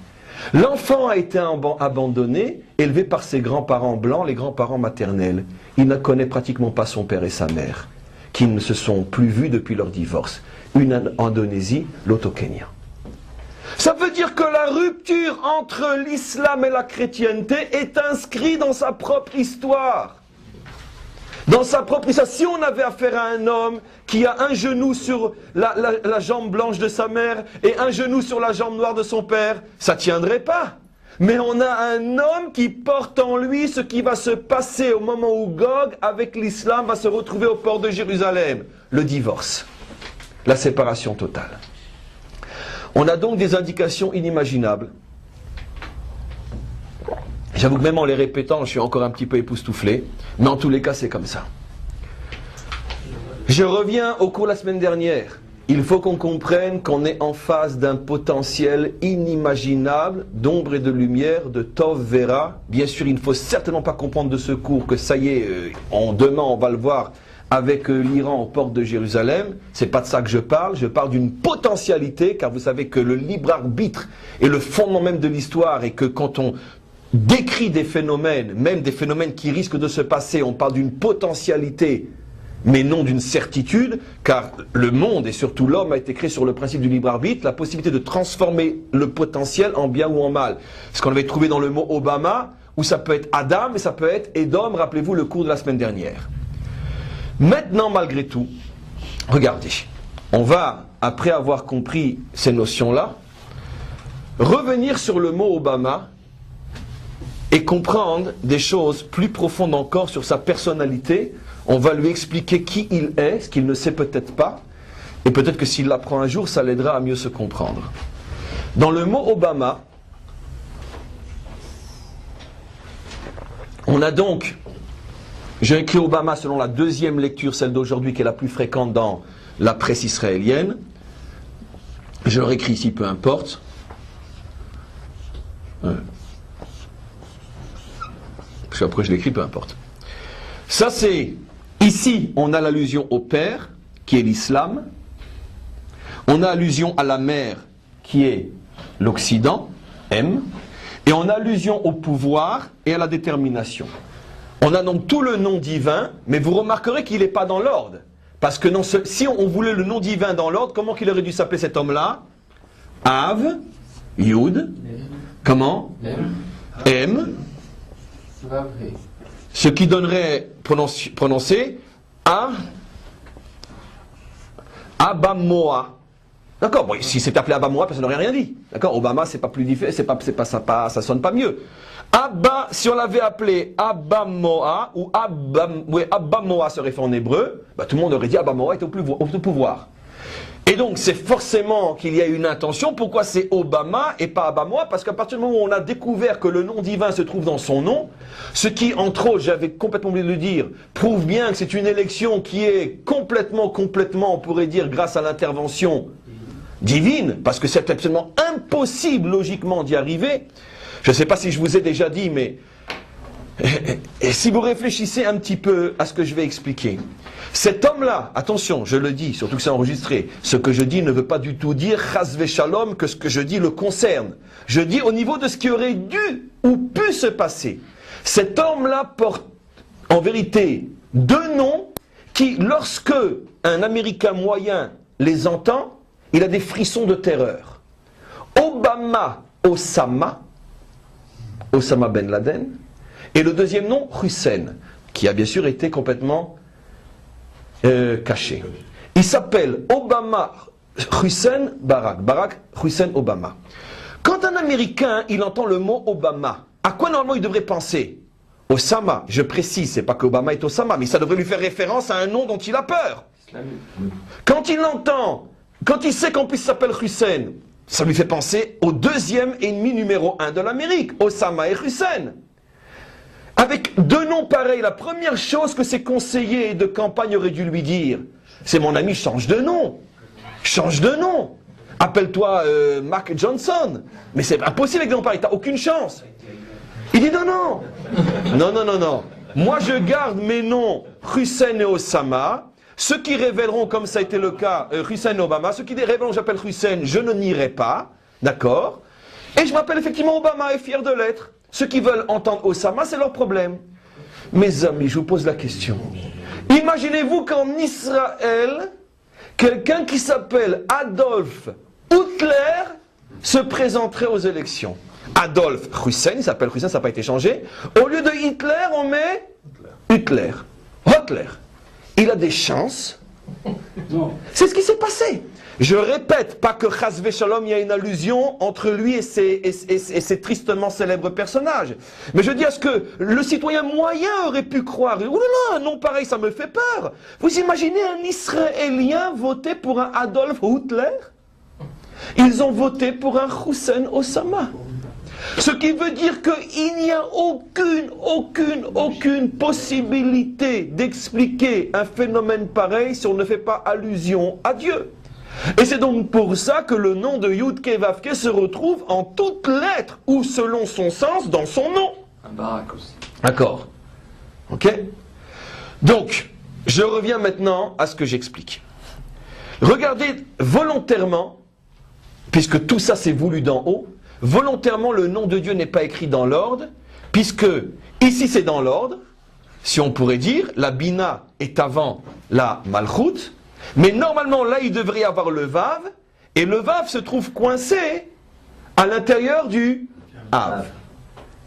L'enfant a été abandonné, élevé par ses grands-parents blancs, les grands-parents maternels. Il ne connaît pratiquement pas son père et sa mère, qui ne se sont plus vus depuis leur divorce. Une en Indonésie, l'autre au Kenya. Ça veut dire que la rupture entre l'islam et la chrétienté est inscrite dans sa propre histoire. Dans sa propre histoire, si on avait affaire à un homme qui a un genou sur la jambe blanche de sa mère et un genou sur la jambe noire de son père, ça ne tiendrait pas. Mais on a un homme qui porte en lui ce qui va se passer au moment où Gog, avec l'islam, va se retrouver au port de Jérusalem. Le divorce. La séparation totale. On a donc des indications inimaginables. J'avoue que même en les répétant, je suis encore un petit peu époustouflé. Mais en tous les cas, c'est comme ça. Je reviens au cours de la semaine dernière. Il faut qu'on comprenne qu'on est en face d'un potentiel inimaginable d'ombre et de lumière, de Tov Vera. Bien sûr, il ne faut certainement pas comprendre de ce cours que ça y est, demain on va le voir, avec l'Iran aux portes de Jérusalem. C'est pas de ça que je parle d'une potentialité, car vous savez que le libre arbitre est le fondement même de l'histoire, et que quand on décrit des phénomènes, même des phénomènes qui risquent de se passer, on parle d'une potentialité, mais non d'une certitude, car le monde, et surtout l'homme, a été créé sur le principe du libre arbitre, la possibilité de transformer le potentiel en bien ou en mal. Ce qu'on avait trouvé dans le mot Obama, où ça peut être Adam et ça peut être Edom, rappelez-vous le cours de la semaine dernière. Maintenant, malgré tout, regardez, on va, après avoir compris ces notions-là, revenir sur le mot Obama et comprendre des choses plus profondes encore sur sa personnalité. On va lui expliquer qui il est, ce qu'il ne sait peut-être pas, et peut-être que s'il l'apprend un jour, ça l'aidera à mieux se comprendre. Dans le mot Obama, on a donc, j'ai écrit Obama selon la deuxième lecture, celle d'aujourd'hui qui est la plus fréquente dans la presse israélienne. Je le réécris ici, peu importe. Parce qu'après je l'écris, peu importe. Ça c'est, ici on a l'allusion au père, qui est l'islam. On a allusion à la mère, qui est l'Occident, M. Et on a allusion au pouvoir et à la détermination. On a donc tout le nom divin, mais vous remarquerez qu'il n'est pas dans l'ordre. Parce que non, si on voulait le nom divin dans l'ordre, comment qu'il aurait dû s'appeler cet homme-là? Av, Yud, comment? M. Ce qui donnerait prononcé Abamoa. D'accord, bon, si c'est appelé Abamoa, personne n'aurait rien dit. D'accord, Obama, c'est pas plus difficile, ça sonne pas mieux. Si on l'avait appelé Abamoa, ou Abamoa serait fait en hébreu, bah, tout le monde aurait dit Abamoa est au pouvoir. Et donc, c'est forcément qu'il y a une intention. Pourquoi c'est Obama et pas Abamoa? Parce qu'à partir du moment où on a découvert que le nom divin se trouve dans son nom, ce qui, entre autres, j'avais complètement oublié de le dire, prouve bien que c'est une élection qui est complètement, on pourrait dire, grâce à l'intervention divine, parce que c'est absolument impossible, logiquement, d'y arriver. Je ne sais pas si je vous ai déjà dit, mais et si vous réfléchissez un petit peu à ce que je vais expliquer, cet homme-là, attention, je le dis, surtout que c'est enregistré, ce que je dis ne veut pas du tout dire chas v'shalom que ce que je dis le concerne. Je dis au niveau de ce qui aurait dû ou pu se passer. Cet homme-là porte en vérité deux noms qui, lorsque un Américain moyen les entend, il a des frissons de terreur. Obama Osama Ben Laden, et le deuxième nom, Hussein, qui a bien sûr été complètement caché. Il s'appelle Obama Hussein Barack. Barack Hussein Obama. Quand un Américain, il entend le mot Obama, à quoi normalement il devrait penser? Osama, je précise, c'est pas qu'Obama est Osama, mais ça devrait lui faire référence à un nom dont il a peur. Quand il l'entend, quand il sait qu'en plus il s'appelle Hussein, ça lui fait penser au deuxième ennemi numéro 1 de l'Amérique, Osama et Hussein. Avec deux noms pareils, la première chose que ses conseillers de campagne auraient dû lui dire, c'est mon ami, change de nom. Change de nom. Appelle-toi Mark Johnson. Mais c'est impossible avec des noms pareils, t'as aucune chance. Il dit non. Non. Moi je garde mes noms Hussein et Osama. Ceux qui révéleront, comme ça a été le cas, Hussein et Obama, ceux qui révéleront que j'appelle Hussein, je ne nierai pas. D'accord? Et je m'appelle effectivement Obama et fier de l'être. Ceux qui veulent entendre Osama, c'est leur problème. Mes amis, je vous pose la question. Imaginez-vous qu'en Israël, quelqu'un qui s'appelle Adolf Hitler se présenterait aux élections. Adolf Hussein, il s'appelle Hussein, ça n'a pas été changé. Au lieu de Hitler, on met Hitler. Il a des chances. C'est ce qui s'est passé. Je répète, pas que chas v'shalom, il y a une allusion entre lui et ses tristement célèbres personnages. Mais je dis, est-ce que le citoyen moyen aurait pu croire? Ouh là là, un nom pareil, ça me fait peur. Vous imaginez un Israélien voter pour un Adolf Hitler? Ils ont voté pour un Hussein Osama. Ce qui veut dire qu'il n'y a aucune possibilité d'expliquer un phénomène pareil si on ne fait pas allusion à Dieu. Et c'est donc pour ça que le nom de Yud-Ke Vav-Ke se retrouve en toutes lettres, ou selon son sens, dans son nom. Un Barak aussi. D'accord. Ok? Donc, je reviens maintenant à ce que j'explique. Regardez volontairement, puisque tout ça c'est voulu d'en haut, volontairement le nom de Dieu n'est pas écrit dans l'ordre, puisque ici c'est dans l'ordre, si on pourrait dire, la Bina est avant la Malchut, mais normalement là il devrait y avoir le Vav, et le Vav se trouve coincé à l'intérieur du Av.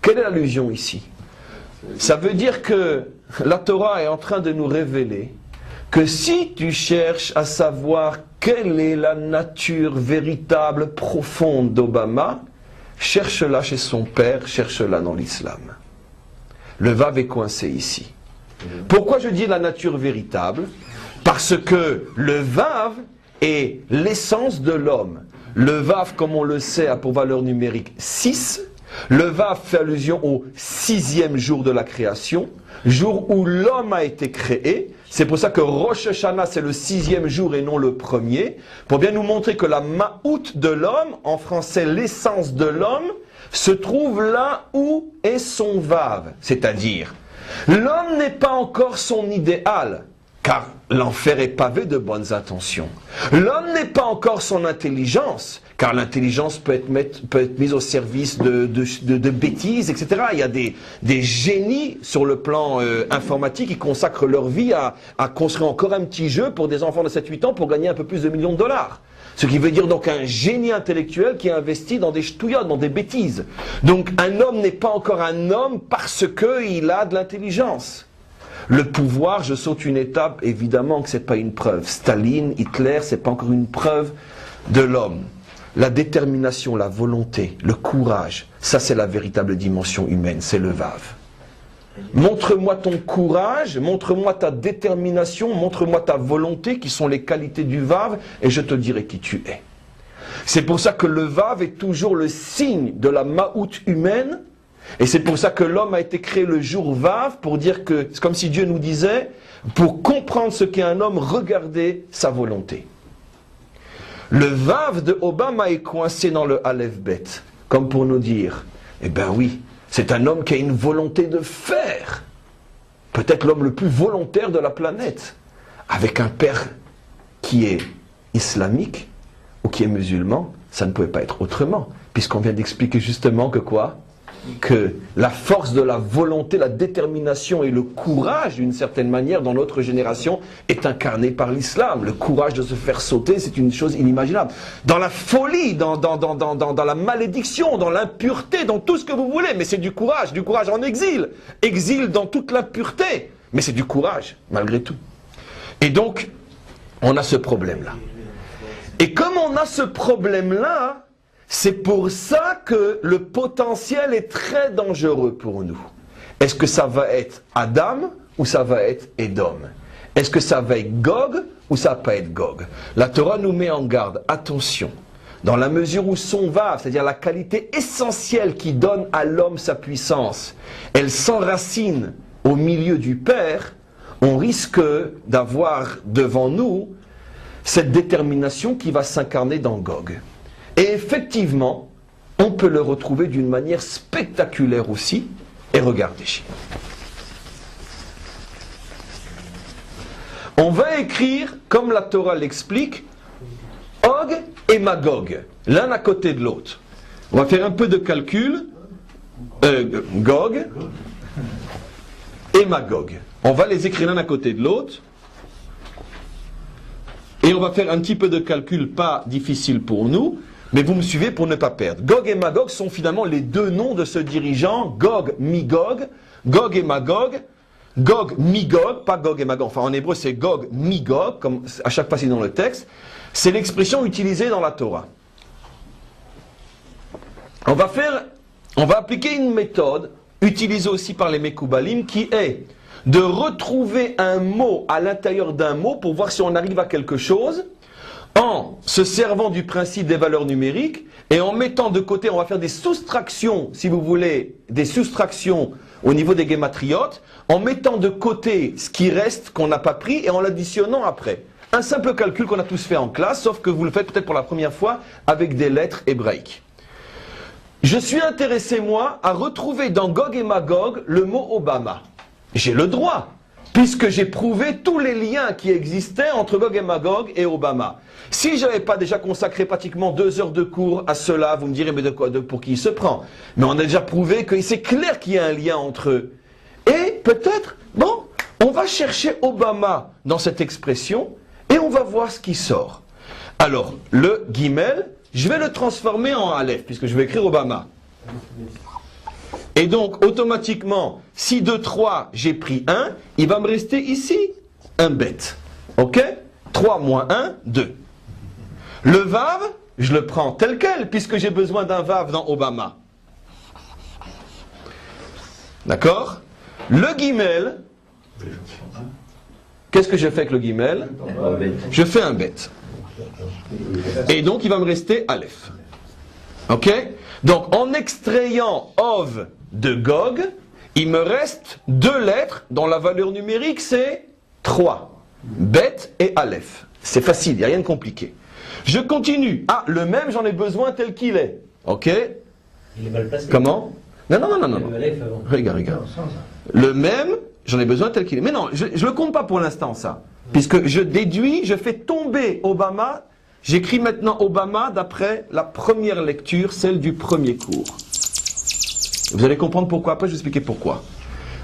Quelle est l'allusion ici? Ça veut dire que la Torah est en train de nous révéler que si tu cherches à savoir quelle est la nature véritable, profonde d'Obama, cherche-la chez son père, cherche-la dans l'islam. Le Vav est coincé ici. Pourquoi je dis la nature véritable? Parce que le Vav est l'essence de l'homme. Le Vav, comme on le sait, a pour valeur numérique 6. Le Vav fait allusion au 6e jour de la création, jour où l'homme a été créé. C'est pour ça que Rosh Hashanah, c'est le 6e jour et non le premier, pour bien nous montrer que la Ma'out de l'homme, en français l'essence de l'homme, se trouve là où est son Vav. C'est-à-dire, l'homme n'est pas encore son idéal, car l'enfer est pavé de bonnes intentions. L'homme n'est pas encore son intelligence, car l'intelligence peut être mise au service de bêtises, etc. Il y a des génies sur le plan informatique qui consacrent leur vie à construire encore un petit jeu pour des enfants de 7-8 ans pour gagner un peu plus de millions de dollars. Ce qui veut dire donc un génie intellectuel qui investit dans des ch'touillottes, dans des bêtises. Donc un homme n'est pas encore un homme parce qu'il a de l'intelligence. Le pouvoir, je saute une étape, évidemment que ce n'est pas une preuve. Staline, Hitler, ce n'est pas encore une preuve de l'homme. La détermination, la volonté, le courage, ça c'est la véritable dimension humaine, c'est le Vav. Montre-moi ton courage, montre-moi ta détermination, montre-moi ta volonté, qui sont les qualités du Vav, et je te dirai qui tu es. C'est pour ça que le Vav est toujours le signe de la Ma'out humaine, et c'est pour ça que l'homme a été créé le jour Vav, pour dire que, c'est comme si Dieu nous disait, pour comprendre ce qu'est un homme, regardez sa volonté. Le Vav de Obama est coincé dans le Aleph Bet, comme pour nous dire, eh ben oui, c'est un homme qui a une volonté de faire. Peut-être l'homme le plus volontaire de la planète, avec un père qui est islamique ou qui est musulman, ça ne pouvait pas être autrement, puisqu'on vient d'expliquer justement que quoi ? Que la force de la volonté, la détermination et le courage, d'une certaine manière, dans notre génération, est incarné par l'islam. Le courage de se faire sauter, c'est une chose inimaginable. Dans la folie, dans la malédiction, dans l'impureté, dans tout ce que vous voulez, mais c'est du courage en exil. Exil dans toute l'impureté, mais c'est du courage, malgré tout. Et donc, on a ce problème-là. Et comme on a ce problème-là, c'est pour ça que le potentiel est très dangereux pour nous. Est-ce que ça va être Adam ou ça va être Édom? Est-ce que ça va être Gog ou ça va pas être Gog? La Torah nous met en garde, attention, dans la mesure où son Vav, c'est-à-dire la qualité essentielle qui donne à l'homme sa puissance, elle s'enracine au milieu du Père, on risque d'avoir devant nous cette détermination qui va s'incarner dans Gog. Et effectivement, on peut le retrouver d'une manière spectaculaire aussi. Et regardez. On va écrire, comme la Torah l'explique, Og et Magog, l'un à côté de l'autre. On va faire un peu de calcul. Gog et Magog. On va les écrire l'un à côté de l'autre. Et on va faire un petit peu de calcul pas difficile pour nous. Mais vous me suivez pour ne pas perdre. Gog et Magog sont finalement les deux noms de ce dirigeant, Gog, Migog, Gog et Magog, Gog, Migog, pas Gog et Magog, enfin en hébreu c'est Gog, Migog, comme à chaque fois c'est dans le texte. C'est l'expression utilisée dans la Torah. On va appliquer une méthode utilisée aussi par les Mekoubalim qui est de retrouver un mot à l'intérieur d'un mot pour voir si on arrive à quelque chose, en se servant du principe des valeurs numériques et en mettant de côté, on va faire des soustractions, si vous voulez, des soustractions au niveau des guématriotes, en mettant de côté ce qui reste, qu'on n'a pas pris, et en l'additionnant après. Un simple calcul qu'on a tous fait en classe, sauf que vous le faites peut-être pour la première fois avec des lettres hébraïques. Je suis intéressé, moi, à retrouver dans Gog et Magog le mot Obama. J'ai le droit. puisque j'ai prouvé tous les liens qui existaient entre Gog et Magog et Obama. Si je n'avais pas déjà consacré pratiquement 2 heures de cours à cela, vous me direz, mais pour qui il se prend? Mais on a déjà prouvé que c'est clair qu'il y a un lien entre eux. Et peut-être, bon, on va chercher Obama dans cette expression et on va voir ce qui sort. Alors, le guimel, je vais le transformer en aleph, puisque je vais écrire Obama. Et donc, automatiquement, si de 3, j'ai pris 1, il va me rester ici un bet. Ok? 3 moins 1, 2. Le vav, je le prends tel quel, puisque j'ai besoin d'un vav dans Obama. D'accord? Le guimel, qu'est-ce que je fais avec le guimel? Je fais un bet. Et donc, il va me rester aleph. Ok? Donc, en extrayant ov de Gog, il me reste 2 lettres dont la valeur numérique c'est 3. Bet et aleph. C'est facile, il n'y a rien de compliqué. Je continue. Ah, le même, j'en ai besoin tel qu'il est. Ok? Il est mal placé. Comment? Non. Regarde. Le même, j'en ai besoin tel qu'il est. Mais non, je ne le compte pas pour l'instant, ça. Puisque je déduis, je fais tomber Obama. J'écris maintenant Obama d'après la première lecture, celle du premier cours. Vous allez comprendre pourquoi, après je vais expliquer pourquoi.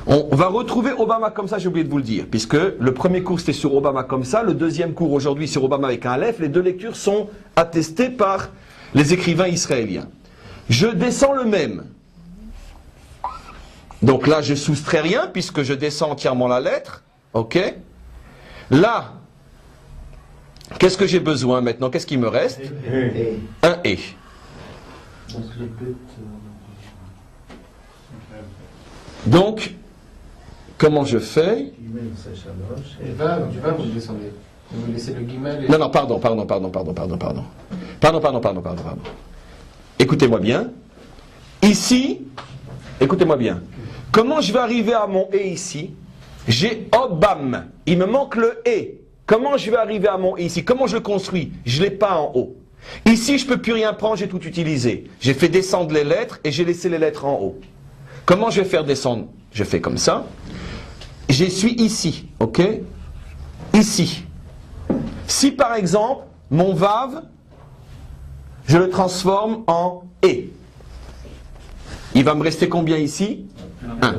On va retrouver Obama comme ça, j'ai oublié de vous le dire, puisque le premier cours c'était sur Obama comme ça, le deuxième cours aujourd'hui sur Obama avec un aleph, les 2 lectures sont attestées par les écrivains israéliens. Je descends le même. Donc là je soustrais rien, puisque je descends entièrement la lettre, ok? Là, qu'est-ce que j'ai besoin maintenant? Qu'est-ce qui me reste? Un et. Donc, comment je fais? Et du vav, vous le descendez. Vous laissez le guimel et... Non, pardon. Écoutez-moi bien. Ici, écoutez-moi bien. Comment je vais arriver à mon et ici? J'ai Obam. Il me manque le et. Comment je vais arriver à mon et ici? Comment je le construis? Je ne l'ai pas en haut. Ici, je ne peux plus rien prendre, j'ai tout utilisé. J'ai fait descendre les lettres et j'ai laissé les lettres en haut. Comment je vais faire descendre? Je fais comme ça. Je suis ici, ok? Ici. Si par exemple, mon vav, je le transforme en et, il va me rester combien ici? 1.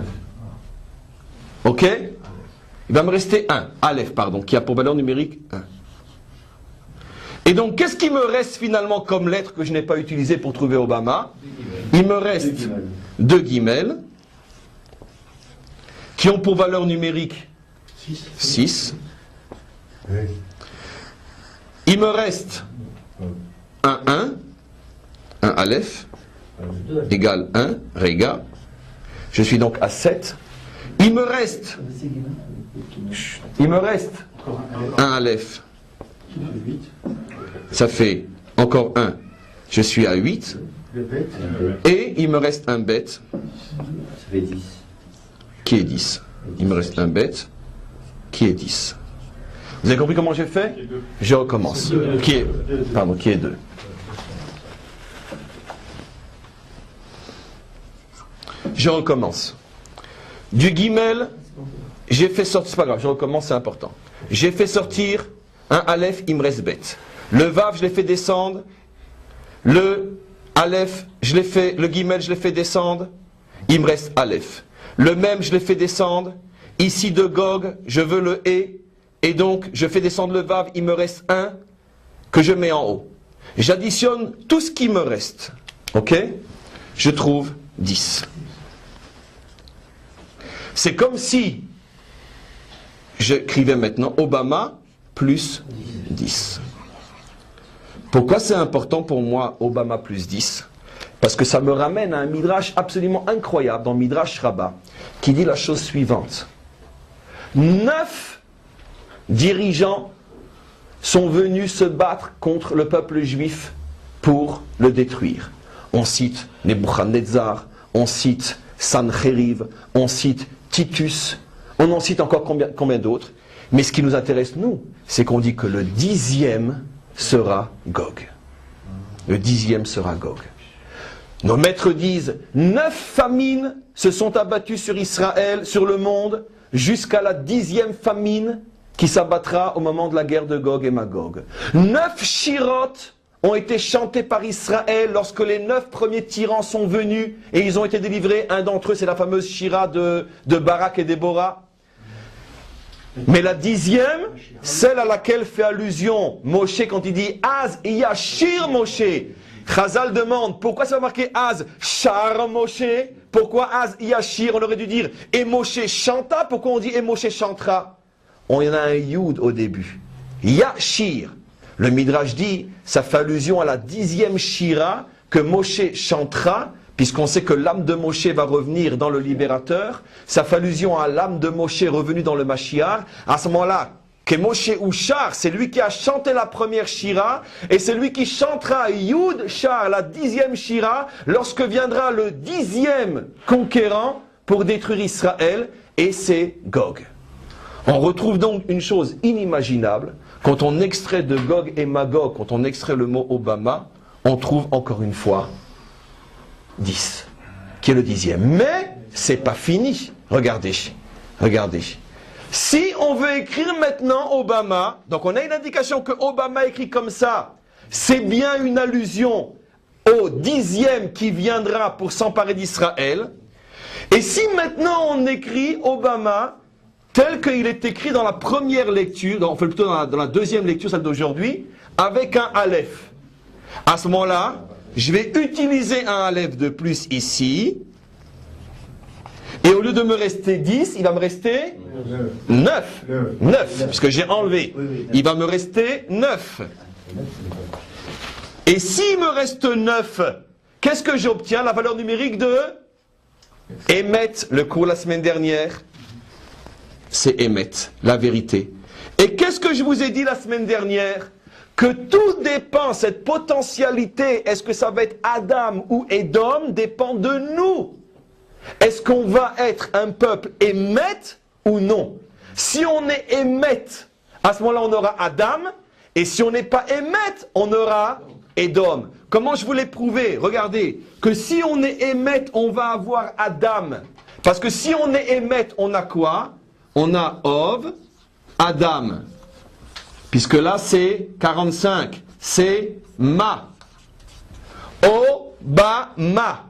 Ok? Il va me rester 1. Aleph, pardon, qui a pour valeur numérique 1. Et donc, qu'est-ce qui me reste finalement comme lettre que je n'ai pas utilisée pour trouver Obama? Il me reste 2 guimels qui ont pour valeur numérique 6. Il me reste un aleph, égale 1, Rega. Je suis donc à 7. Il me reste un aleph. Ça fait encore 1. Je suis à 8. Et il me reste un bet. Ça fait 10. Qui est 10. Il me reste un bet. Qui est 10. Vous avez compris comment j'ai fait? Je recommence. Qui est 2. Je recommence. Du guimel, j'ai fait sortir, c'est pas grave, je recommence, c'est important. J'ai fait sortir un aleph, il me reste bête. Le vav, je l'ai fait descendre. Le aleph, le guimel, je l'ai fait descendre. Il me reste aleph. Le même, je l'ai fait descendre. Ici de Gog, je veux le et donc je fais descendre le vav, il me reste 1 que je mets en haut. J'additionne tout ce qui me reste. Ok? Je trouve 10. C'est comme si j'écrivais maintenant Obama plus 10. Pourquoi c'est important pour moi Obama plus 10? Parce que ça me ramène à un midrash absolument incroyable dans Midrash Rabbah qui dit la chose suivante. 9 dirigeants sont venus se battre contre le peuple juif pour le détruire. On cite Nebuchadnezzar, on cite Sancheriv, on cite Titus, on en cite encore combien d'autres. Mais ce qui nous intéresse, nous, c'est qu'on dit que le 10e sera Gog. Le 10e sera Gog. Nos maîtres disent, 9 famines se sont abattues sur Israël, sur le monde, jusqu'à la 10e famine qui s'abattra au moment de la guerre de Gog et Magog. 9 shirot ont été chantés par Israël lorsque les 9 premiers tyrans sont venus et ils ont été délivrés. Un d'entre eux, c'est la fameuse shira de Barak et Déborah. Mais la 10e, celle à laquelle fait allusion Moshe quand il dit Az Yashir Moshe. Chazal demande pourquoi ça va marquer Az Shar Moshe. Pourquoi Az Yashir? On aurait dû dire et Moshe chanta. Pourquoi on dit et Moshe chantera? On y en a un Yud au début. Yashir. Le Midrash dit, ça fait allusion à la 10e shira que Moshe chantera, puisqu'on sait que l'âme de Moshe va revenir dans le libérateur. Ça fait allusion à l'âme de Moshe revenue dans le Mashiach. À ce moment-là, que Moshe ou Char, c'est lui qui a chanté la première shira, et c'est lui qui chantera Yud Char, la 10e shira, lorsque viendra le 10e conquérant pour détruire Israël, et c'est Gog. On retrouve donc une chose inimaginable. Quand on extrait de Gog et Magog, quand on extrait le mot Obama, on trouve encore une fois 10, qui est le 10e. Mais c'est pas fini. Regardez, regardez. Si on veut écrire maintenant Obama, donc on a une indication que Obama écrit comme ça, c'est bien une allusion au 10e qui viendra pour s'emparer d'Israël. Et si maintenant on écrit Obama tel qu'il est écrit dans la première lecture, enfin plutôt dans la deuxième lecture, celle d'aujourd'hui, avec un Aleph. À ce moment-là, je vais utiliser un Aleph de plus ici, et au lieu de me rester 10, il va me rester 9. 9, puisque j'ai enlevé. Il va me rester 9. Et s'il me reste 9, qu'est-ce que j'obtiens? La valeur numérique de Emet, le cours la semaine dernière. C'est Emet, la vérité. Et qu'est-ce que je vous ai dit la semaine dernière? Que tout dépend, cette potentialité, est-ce que ça va être Adam ou Édom, dépend de nous. Est-ce qu'on va être un peuple Emet ou non? Si on est Emet, à ce moment-là on aura Adam, et si on n'est pas Emet, on aura Édom. Comment je vous l'ai prouvé? Regardez, que si on est Emet, on va avoir Adam. Parce que si on est Emet, on a quoi? On a Ov, Adam. Puisque là, c'est 45. C'est Ma. Obama.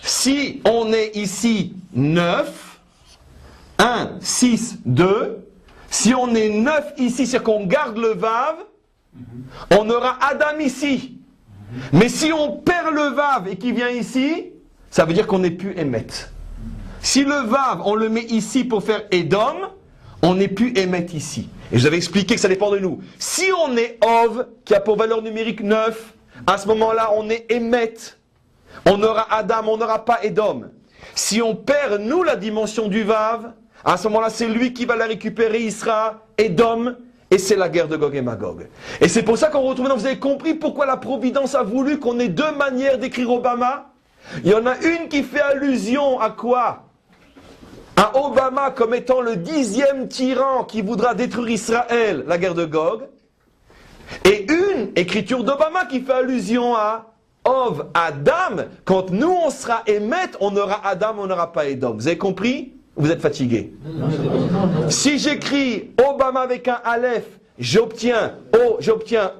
Si on est ici 9, 1, 6, 2. Si on est 9 ici, c'est qu'on garde le Vav, on aura Adam ici. Mais si on perd le Vav et qu'il vient ici, ça veut dire qu'on n'est plus Emet. Si le Vav, on le met ici pour faire Édom, on n'est plus Emet ici. Et je vous avais expliqué que ça dépend de nous. Si on est Ov, qui a pour valeur numérique 9, à ce moment-là, on est Emet. On aura Adam, on n'aura pas Édom. Si on perd, nous, la dimension du Vav, à ce moment-là, c'est lui qui va la récupérer, il sera Édom, et c'est la guerre de Gog et Magog. Et c'est pour ça qu'on retrouve, vous avez compris pourquoi la Providence a voulu qu'on ait deux manières d'écrire Obama. Il y en a une qui fait allusion à quoi? À Obama comme étant le 10e tyran qui voudra détruire Israël, la guerre de Gog. Et une écriture d'Obama qui fait allusion à Ov, Adam. Quand nous on sera Emet, on aura Adam, on n'aura pas Édom. Vous avez compris? Vous êtes fatigué. Si j'écris Obama avec un Aleph, j'obtiens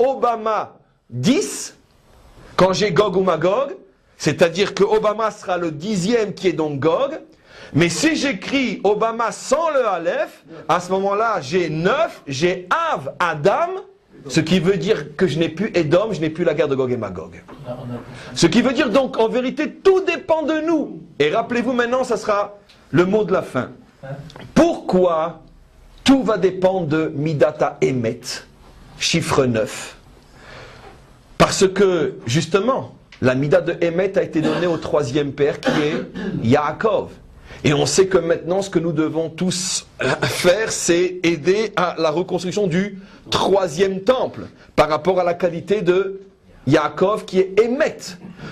Obama 10, quand j'ai Gog ou Magog, c'est-à-dire que Obama sera le 10e qui est donc Gog. Mais si j'écris Obama sans le Aleph, à ce moment-là, j'ai 9, j'ai Av, Adam, ce qui veut dire que je n'ai plus Édom, je n'ai plus la guerre de Gog et Magog. Ce qui veut dire donc, en vérité, tout dépend de nous. Et rappelez-vous maintenant, ça sera le mot de la fin. Pourquoi tout va dépendre de Midata Emet, chiffre 9? Parce que, justement, la Mida de Emet a été donnée au troisième père qui est Yaakov. Et on sait que maintenant, ce que nous devons tous faire, c'est aider à la reconstruction du troisième temple par rapport à la qualité de Yaakov qui est Emet.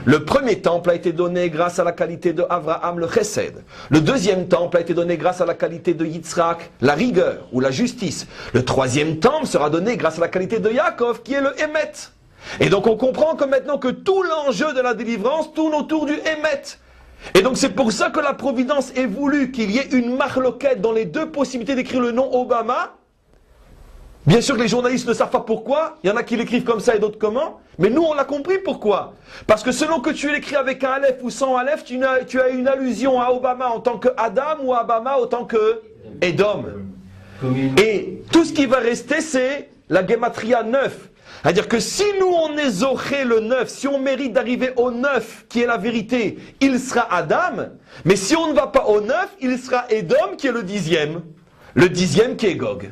Le premier temple a été donné grâce à la qualité de Abraham, le Chesed. Le deuxième temple a été donné grâce à la qualité de Yitzhak, la rigueur ou la justice. Le troisième temple sera donné grâce à la qualité de Yaakov qui est le Emet. Et donc on comprend que maintenant que tout l'enjeu de la délivrance tourne autour du Emet. Et donc c'est pour ça que la Providence ait voulu qu'il y ait une marloquette dans les deux possibilités d'écrire le nom Obama. Bien sûr que les journalistes ne savent pas pourquoi, il y en a qui l'écrivent comme ça et d'autres comment, mais nous on l'a compris pourquoi. Parce que selon que tu l'écris avec un Aleph ou sans Aleph, tu as une allusion à Obama en tant que Adam ou à Obama en tant que Edom. Et tout ce qui va rester c'est la Gematria 9. C'est-à-dire que si nous on est zoré le 9, si on mérite d'arriver au 9 qui est la vérité, il sera Adam, mais si on ne va pas au 9, il sera Edom qui est le 10e. Le 10e qui est Gog.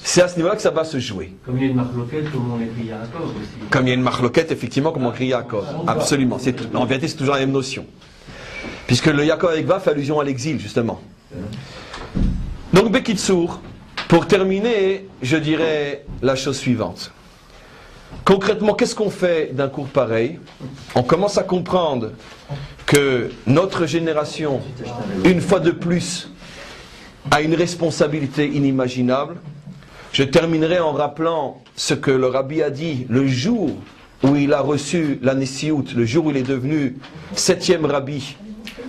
C'est à ce niveau-là que ça va se jouer. Comme il y a une marloquette, comment on écrit Yaakov aussi. Comme il y a une marloquette, effectivement, comme on écrit Yaakov. Absolument. En vérité, c'est toujours la même notion. Puisque le Yaakov avec Vav fait allusion à l'exil, justement. Donc, Bekitsour, pour terminer, je dirais la chose suivante. Concrètement, qu'est-ce qu'on fait d'un cours pareil? On commence à comprendre que notre génération, une fois de plus, a une responsabilité inimaginable. Je terminerai en rappelant ce que le Rabbi a dit le jour où il a reçu la Nessiout, le jour où il est devenu 7e Rabbi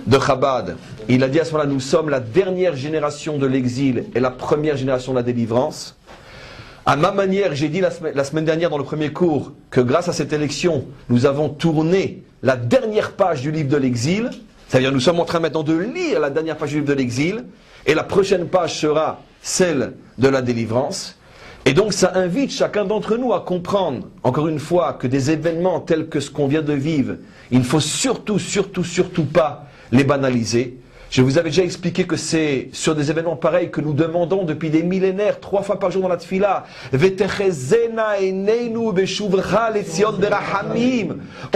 de Chabad. Il a dit à ce moment-là, nous sommes la dernière génération de l'exil et la première génération de la délivrance. À ma manière, j'ai dit la semaine dernière dans le premier cours que grâce à cette élection, nous avons tourné la dernière page du livre de l'exil. C'est-à-dire nous sommes en train maintenant de lire la dernière page du livre de l'exil et la prochaine page sera celle de la délivrance. Et donc ça invite chacun d'entre nous à comprendre, encore une fois, que des événements tels que ce qu'on vient de vivre, il ne faut surtout pas les banaliser. Je vous avais déjà expliqué que c'est sur des événements pareils que nous demandons depuis des millénaires, 3 fois par jour dans la tfila. On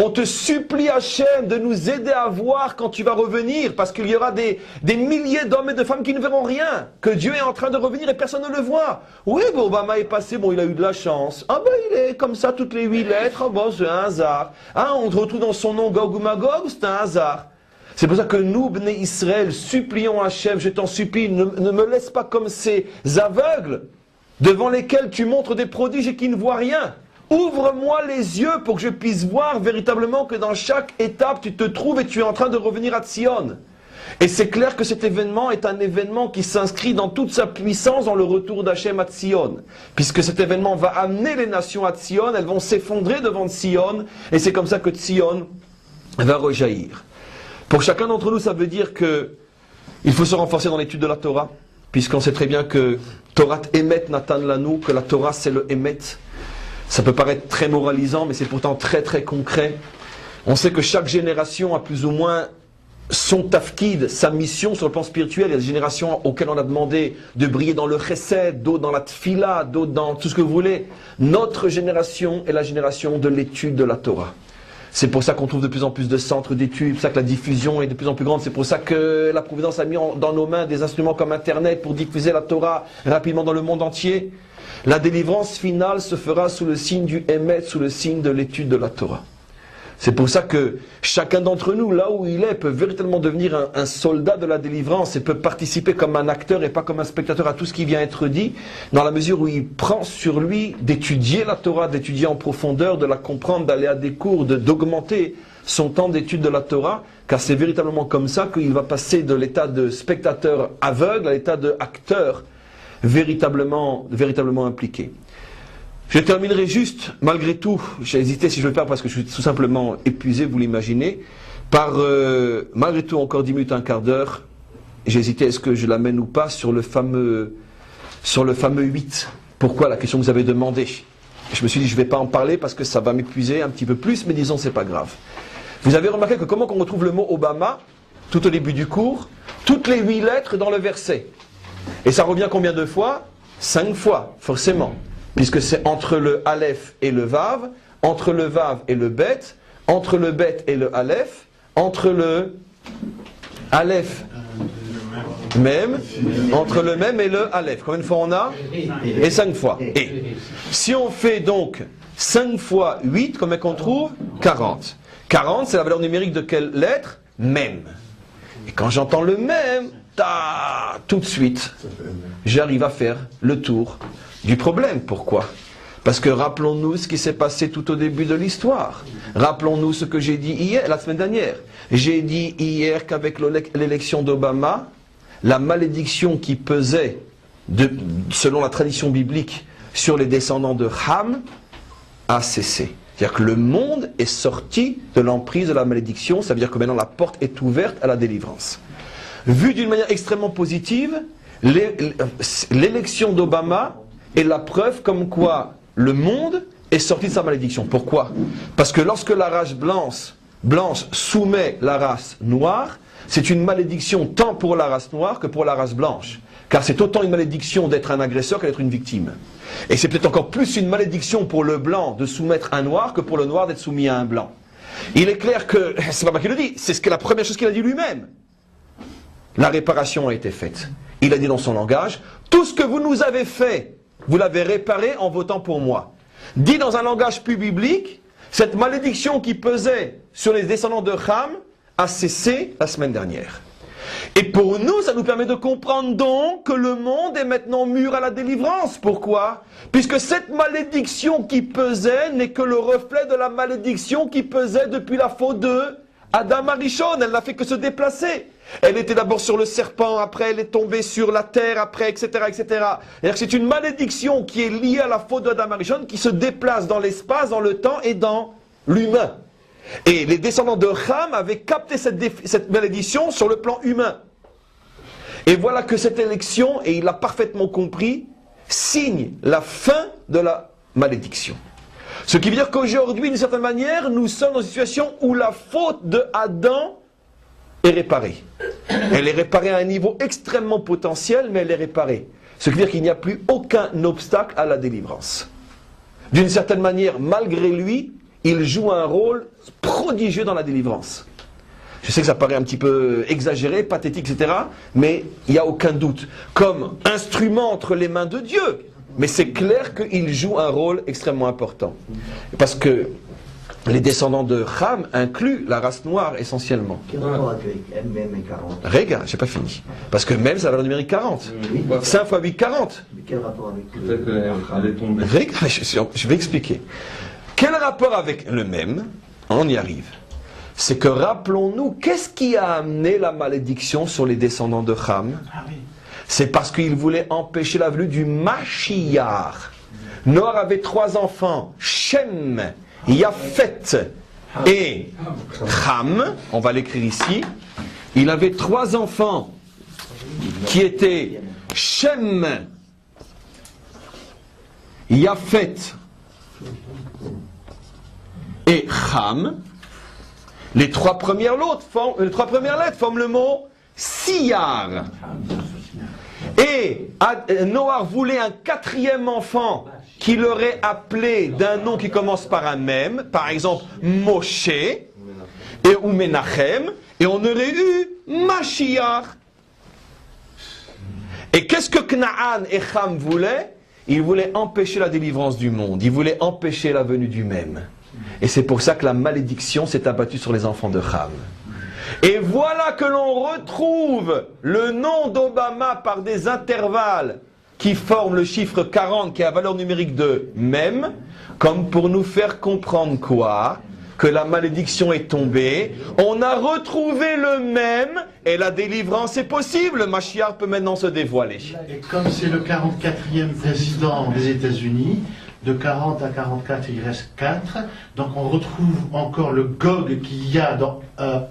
te supplie, Hachem, de nous aider à voir quand tu vas revenir, parce qu'il y aura des milliers d'hommes et de femmes qui ne verront rien, que Dieu est en train de revenir et personne ne le voit. Oui, bon, Obama est passé, bon, il a eu de la chance. Ah ben, il est comme ça, toutes les 8 lettres, bon, c'est un hasard. Ah, on te retrouve dans son nom Gog ou Magog, c'est un hasard. C'est pour ça que nous, Bnei Israël, supplions Hachem, je t'en supplie, ne me laisse pas comme ces aveugles devant lesquels tu montres des prodiges et qui ne voient rien. Ouvre-moi les yeux pour que je puisse voir véritablement que dans chaque étape tu te trouves et tu es en train de revenir à Tzion. Et c'est clair que cet événement est un événement qui s'inscrit dans toute sa puissance dans le retour d'Hachem à Tzion. Puisque cet événement va amener les nations à Tzion, elles vont s'effondrer devant Tzion, et c'est comme ça que Tzion va rejaillir. Pour chacun d'entre nous, ça veut dire que il faut se renforcer dans l'étude de la Torah, puisqu'on sait très bien que Torah Emet Natan Lanu, que la Torah c'est le Emet. Ça peut paraître très moralisant, mais c'est pourtant très très concret. On sait que chaque génération a plus ou moins son tafkid, sa mission sur le plan spirituel. Il y a des générations auxquelles on a demandé de briller dans le chesed, d'autres dans la tfila, d'autres dans tout ce que vous voulez. Notre génération est la génération de l'étude de la Torah. C'est pour ça qu'on trouve de plus en plus de centres d'études, c'est pour ça que la diffusion est de plus en plus grande, c'est pour ça que la Providence a mis dans nos mains des instruments comme Internet pour diffuser la Torah rapidement dans le monde entier. La délivrance finale se fera sous le signe du Emet, sous le signe de l'étude de la Torah. C'est pour ça que chacun d'entre nous, là où il est, peut véritablement devenir un soldat de la délivrance et peut participer comme un acteur et pas comme un spectateur à tout ce qui vient être dit, dans la mesure où il prend sur lui d'étudier la Torah, d'étudier en profondeur, de la comprendre, d'aller à des cours, d'augmenter son temps d'étude de la Torah, car c'est véritablement comme ça qu'il va passer de l'état de spectateur aveugle à l'état d'acteur véritablement impliqué. Je terminerai juste, malgré tout, j'ai hésité si je le faire parce que je suis tout simplement épuisé, vous l'imaginez, par, malgré tout, encore 10 minutes, un quart d'heure, j'ai hésité, est-ce que je l'amène ou pas sur le fameux 8. Pourquoi? La question que vous avez demandée. Je me suis dit, je ne vais pas en parler parce que ça va m'épuiser un petit peu plus, mais disons, c'est pas grave. Vous avez remarqué que comment qu'on retrouve le mot Obama, tout au début du cours, toutes les 8 lettres dans le verset. Et ça revient combien de fois? 5 fois, forcément. Puisque c'est entre le Aleph et le Vav, entre le Vav et le Bet, entre le Bet et le Aleph, entre le Aleph même, entre le même et le Aleph. Combien de fois on a? Et 5 fois. Et si on fait donc 5 fois 8, combien qu'on trouve? 40. 40, c'est la valeur numérique de quelle lettre? Même. Et quand j'entends le même, tout de suite, j'arrive à faire le tour du problème. Pourquoi? Parce que rappelons-nous ce qui s'est passé tout au début de l'histoire. Rappelons-nous ce que j'ai dit hier, la semaine dernière. J'ai dit hier qu'avec l'élection d'Obama, la malédiction qui pesait, selon la tradition biblique, sur les descendants de Ham a cessé. C'est-à-dire que le monde est sorti de l'emprise de la malédiction, ça veut dire que maintenant la porte est ouverte à la délivrance. Vu d'une manière extrêmement positive, l'élection d'Obama est la preuve comme quoi le monde est sorti de sa malédiction. Pourquoi? Parce que lorsque la race blanche soumet la race noire, c'est une malédiction tant pour la race noire que pour la race blanche. Car c'est autant une malédiction d'être un agresseur qu'être une victime. Et c'est peut-être encore plus une malédiction pour le blanc de soumettre un noir que pour le noir d'être soumis à un blanc. Il est clair que, c'est pas moi qui le dis, c'est la première chose qu'il a dit lui-même. La réparation a été faite. Il a dit dans son langage, tout ce que vous nous avez fait, vous l'avez réparé en votant pour moi. Dit dans un langage plus biblique, cette malédiction qui pesait sur les descendants de Ham a cessé la semaine dernière. Et pour nous, ça nous permet de comprendre donc que le monde est maintenant mûr à la délivrance. Pourquoi? Puisque cette malédiction qui pesait n'est que le reflet de la malédiction qui pesait depuis la faute de Adam Arishon. Elle n'a fait que se déplacer. Elle était d'abord sur le serpent, après elle est tombée sur la terre, après, etc., etc. C'est-à-dire que c'est une malédiction qui est liée à la faute d'Adam Arishon, qui se déplace dans l'espace, dans le temps et dans l'humain. Et les descendants de Ham avaient capté cette malédiction sur le plan humain. Et voilà que cette élection, et il l'a parfaitement compris, signe la fin de la malédiction. Ce qui veut dire qu'aujourd'hui, d'une certaine manière, nous sommes dans une situation où la faute de Adam est réparée. Elle est réparée à un niveau extrêmement potentiel, mais elle est réparée. Ce qui veut dire qu'il n'y a plus aucun obstacle à la délivrance. D'une certaine manière, malgré lui, il joue un rôle prodigieux dans la délivrance. Je sais que ça paraît un petit peu exagéré, pathétique, etc. Mais il n'y a aucun doute. Comme instrument entre les mains de Dieu. Mais c'est clair qu'il joue un rôle extrêmement important. Parce que les descendants de Ham incluent la race noire essentiellement. Quel rapport avec M, Mem et 40? Regarde, j'ai pas fini. Parce que Mem, c'est la valeur numérique 40. 5 fois 8, 40. Mais quel rapport avec Peut-être qu'elle est tombée. Regarde, je vais expliquer. Quel rapport avec le Mem? On y arrive. C'est que rappelons-nous, qu'est-ce qui a amené la malédiction sur les descendants de Ham? C'est parce qu'il voulait empêcher la venue du Mashiach. Noach avait 3 enfants, Shem, Yafet et Ham. On va l'écrire ici. Il avait 3 enfants qui étaient Shem, Yafet et Ham. Les 3 premières lettres forment le mot Siyar. Et Noach voulait un 4e enfant qu'il aurait appelé d'un nom qui commence par un Mem, par exemple Moshe ou Menachem, et on aurait eu Mashiach. Et qu'est-ce que Knaan et Ham voulaient? Ils voulaient empêcher la délivrance du monde, ils voulaient empêcher la venue du Mem. Et c'est pour ça que la malédiction s'est abattue sur les enfants de Ham. Et voilà que l'on retrouve le nom d'Obama par des intervalles qui forment le chiffre 40, qui a la valeur numérique de Mem, comme pour nous faire comprendre quoi? Que la malédiction est tombée, on a retrouvé le Mem, et la délivrance est possible, le Mashiach peut maintenant se dévoiler. Et comme c'est le 44e président des États-Unis, de 40 à 44, il reste 4. Donc on retrouve encore le Gog qu'il y a dans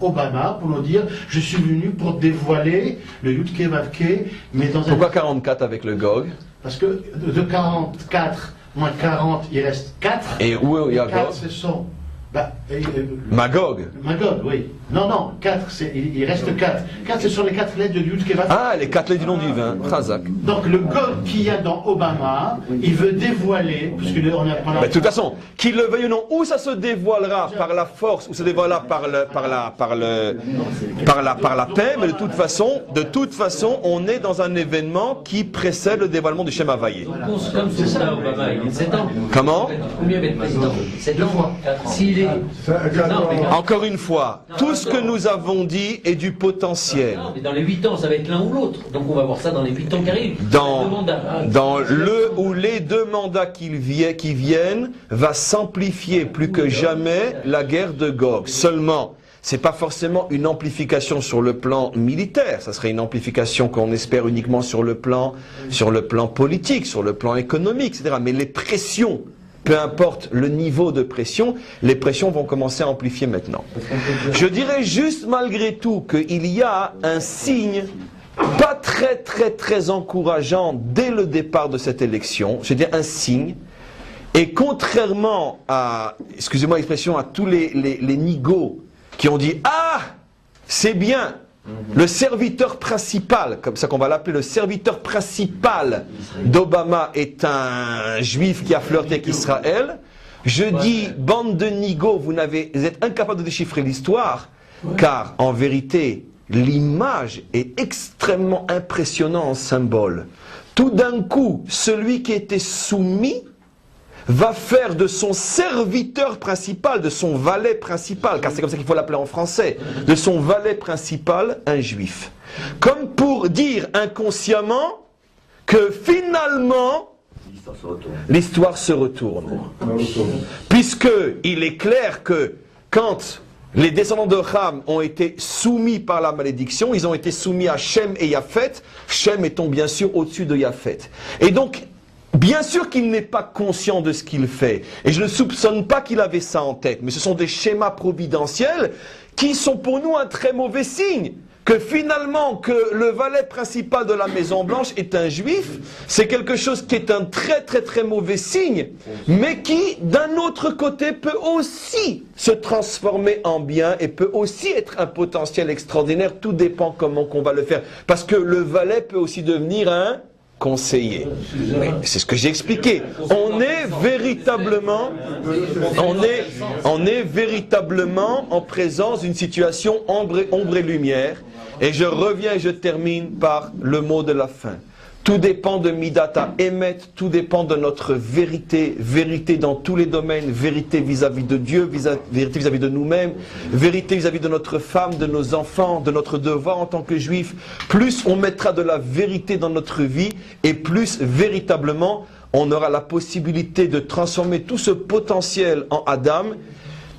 Obama pour nous dire je suis venu pour dévoiler le Yudke Vavke. Mais dans Pourquoi 44 avec le Gog? Parce que de 44 moins 40, il reste 4. Et où il y a 4, Gog? ce sont... Magog. Magog, oui. Non, 4, il reste 4. 4, ce sont les 4 lettres de Yudke Vavke. Ah, les 4 lettres du nom divin, Chazak. Donc le Gog qu'il y a dans Obama, il veut dévoiler, puisque on a Mais de toute façon, qu'il le veuille ou non, où ça se dévoilera par la force, ou ça se dévoilera par la paix, mais de toute façon, on est dans un événement qui précède le dévoilement du Shem Havayé. Comme c'est ça, Obama, il est 7 ans. Comment? Combien il y avait de présidents 7 ans. S'il l'idée. Non, mais- Encore une fois, tout ce que nous avons dit est du potentiel. Non, mais dans les 8 ans, ça va être l'un ou l'autre. Donc on va voir ça dans les 8 ans qui arrivent. Dans, Deux mandats. dans le ou les 2 mandats qui viennent, va s'amplifier plus que jamais la guerre de Gog. Seulement, c'est pas forcément une amplification sur le plan militaire, ça serait une amplification qu'on espère uniquement sur le plan politique, sur le plan économique, etc. Mais les pressions, peu importe le niveau de pression, les pressions vont commencer à amplifier maintenant. Je dirais juste malgré tout qu'il y a un signe pas très encourageant dès le départ de cette élection, je veux dire un signe, et contrairement à, excusez-moi l'expression, à tous les nigauds qui ont dit « Ah, c'est bien, le serviteur principal, comme ça qu'on va l'appeler, le serviteur principal d'Obama est un juif qui a flirté avec Israël », je dis « Bande de nigauds, vous êtes incapables de déchiffrer l'histoire, car en vérité, l'image est extrêmement impressionnante en symbole. Tout d'un coup, celui qui était soumis va faire de son serviteur principal, de son valet principal, car c'est comme ça qu'il faut l'appeler en français, de son valet principal, un juif. Comme pour dire inconsciemment que finalement, l'histoire se retourne. Puisque il est clair que quand les descendants de Ham ont été soumis par la malédiction, ils ont été soumis à Shem et Yafet, Shem étant bien sûr au-dessus de Yafet. Et donc, bien sûr qu'il n'est pas conscient de ce qu'il fait, et je ne soupçonne pas qu'il avait ça en tête, mais ce sont des schémas providentiels qui sont pour nous un très mauvais signe. Que finalement, que le valet principal de la Maison Blanche est un juif, c'est quelque chose qui est un très mauvais signe, mais qui, d'un autre côté, peut aussi se transformer en bien et peut aussi être un potentiel extraordinaire. Tout dépend comment qu'on va le faire. Parce que le valet peut aussi devenir un conseiller. C'est ce que j'ai expliqué. On est véritablement en présence d'une situation ombre et lumière. Et je reviens et je termine par le mot de la fin. Tout dépend de Midata Emet, tout dépend de notre vérité, vérité dans tous les domaines, vérité vis-à-vis de Dieu, vérité vis-à-vis de nous-mêmes, vérité vis-à-vis de notre femme, de nos enfants, de notre devoir en tant que juifs. Plus on mettra de la vérité dans notre vie, et plus véritablement on aura la possibilité de transformer tout ce potentiel en Adam,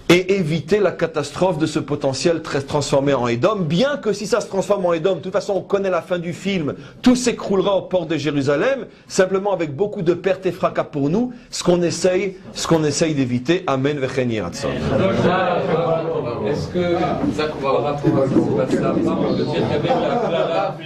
et éviter la catastrophe de ce potentiel très transformé en Édom, bien que si ça se transforme en Édom, de toute façon on connaît la fin du film, tout s'écroulera aux portes de Jérusalem, simplement avec beaucoup de pertes et fracas pour nous, ce qu'on essaye d'éviter. Amen vechen yeh ratzon. Est-ce que ça, on va rapport à ce qui s'est passé là, de dire qu'il y avait la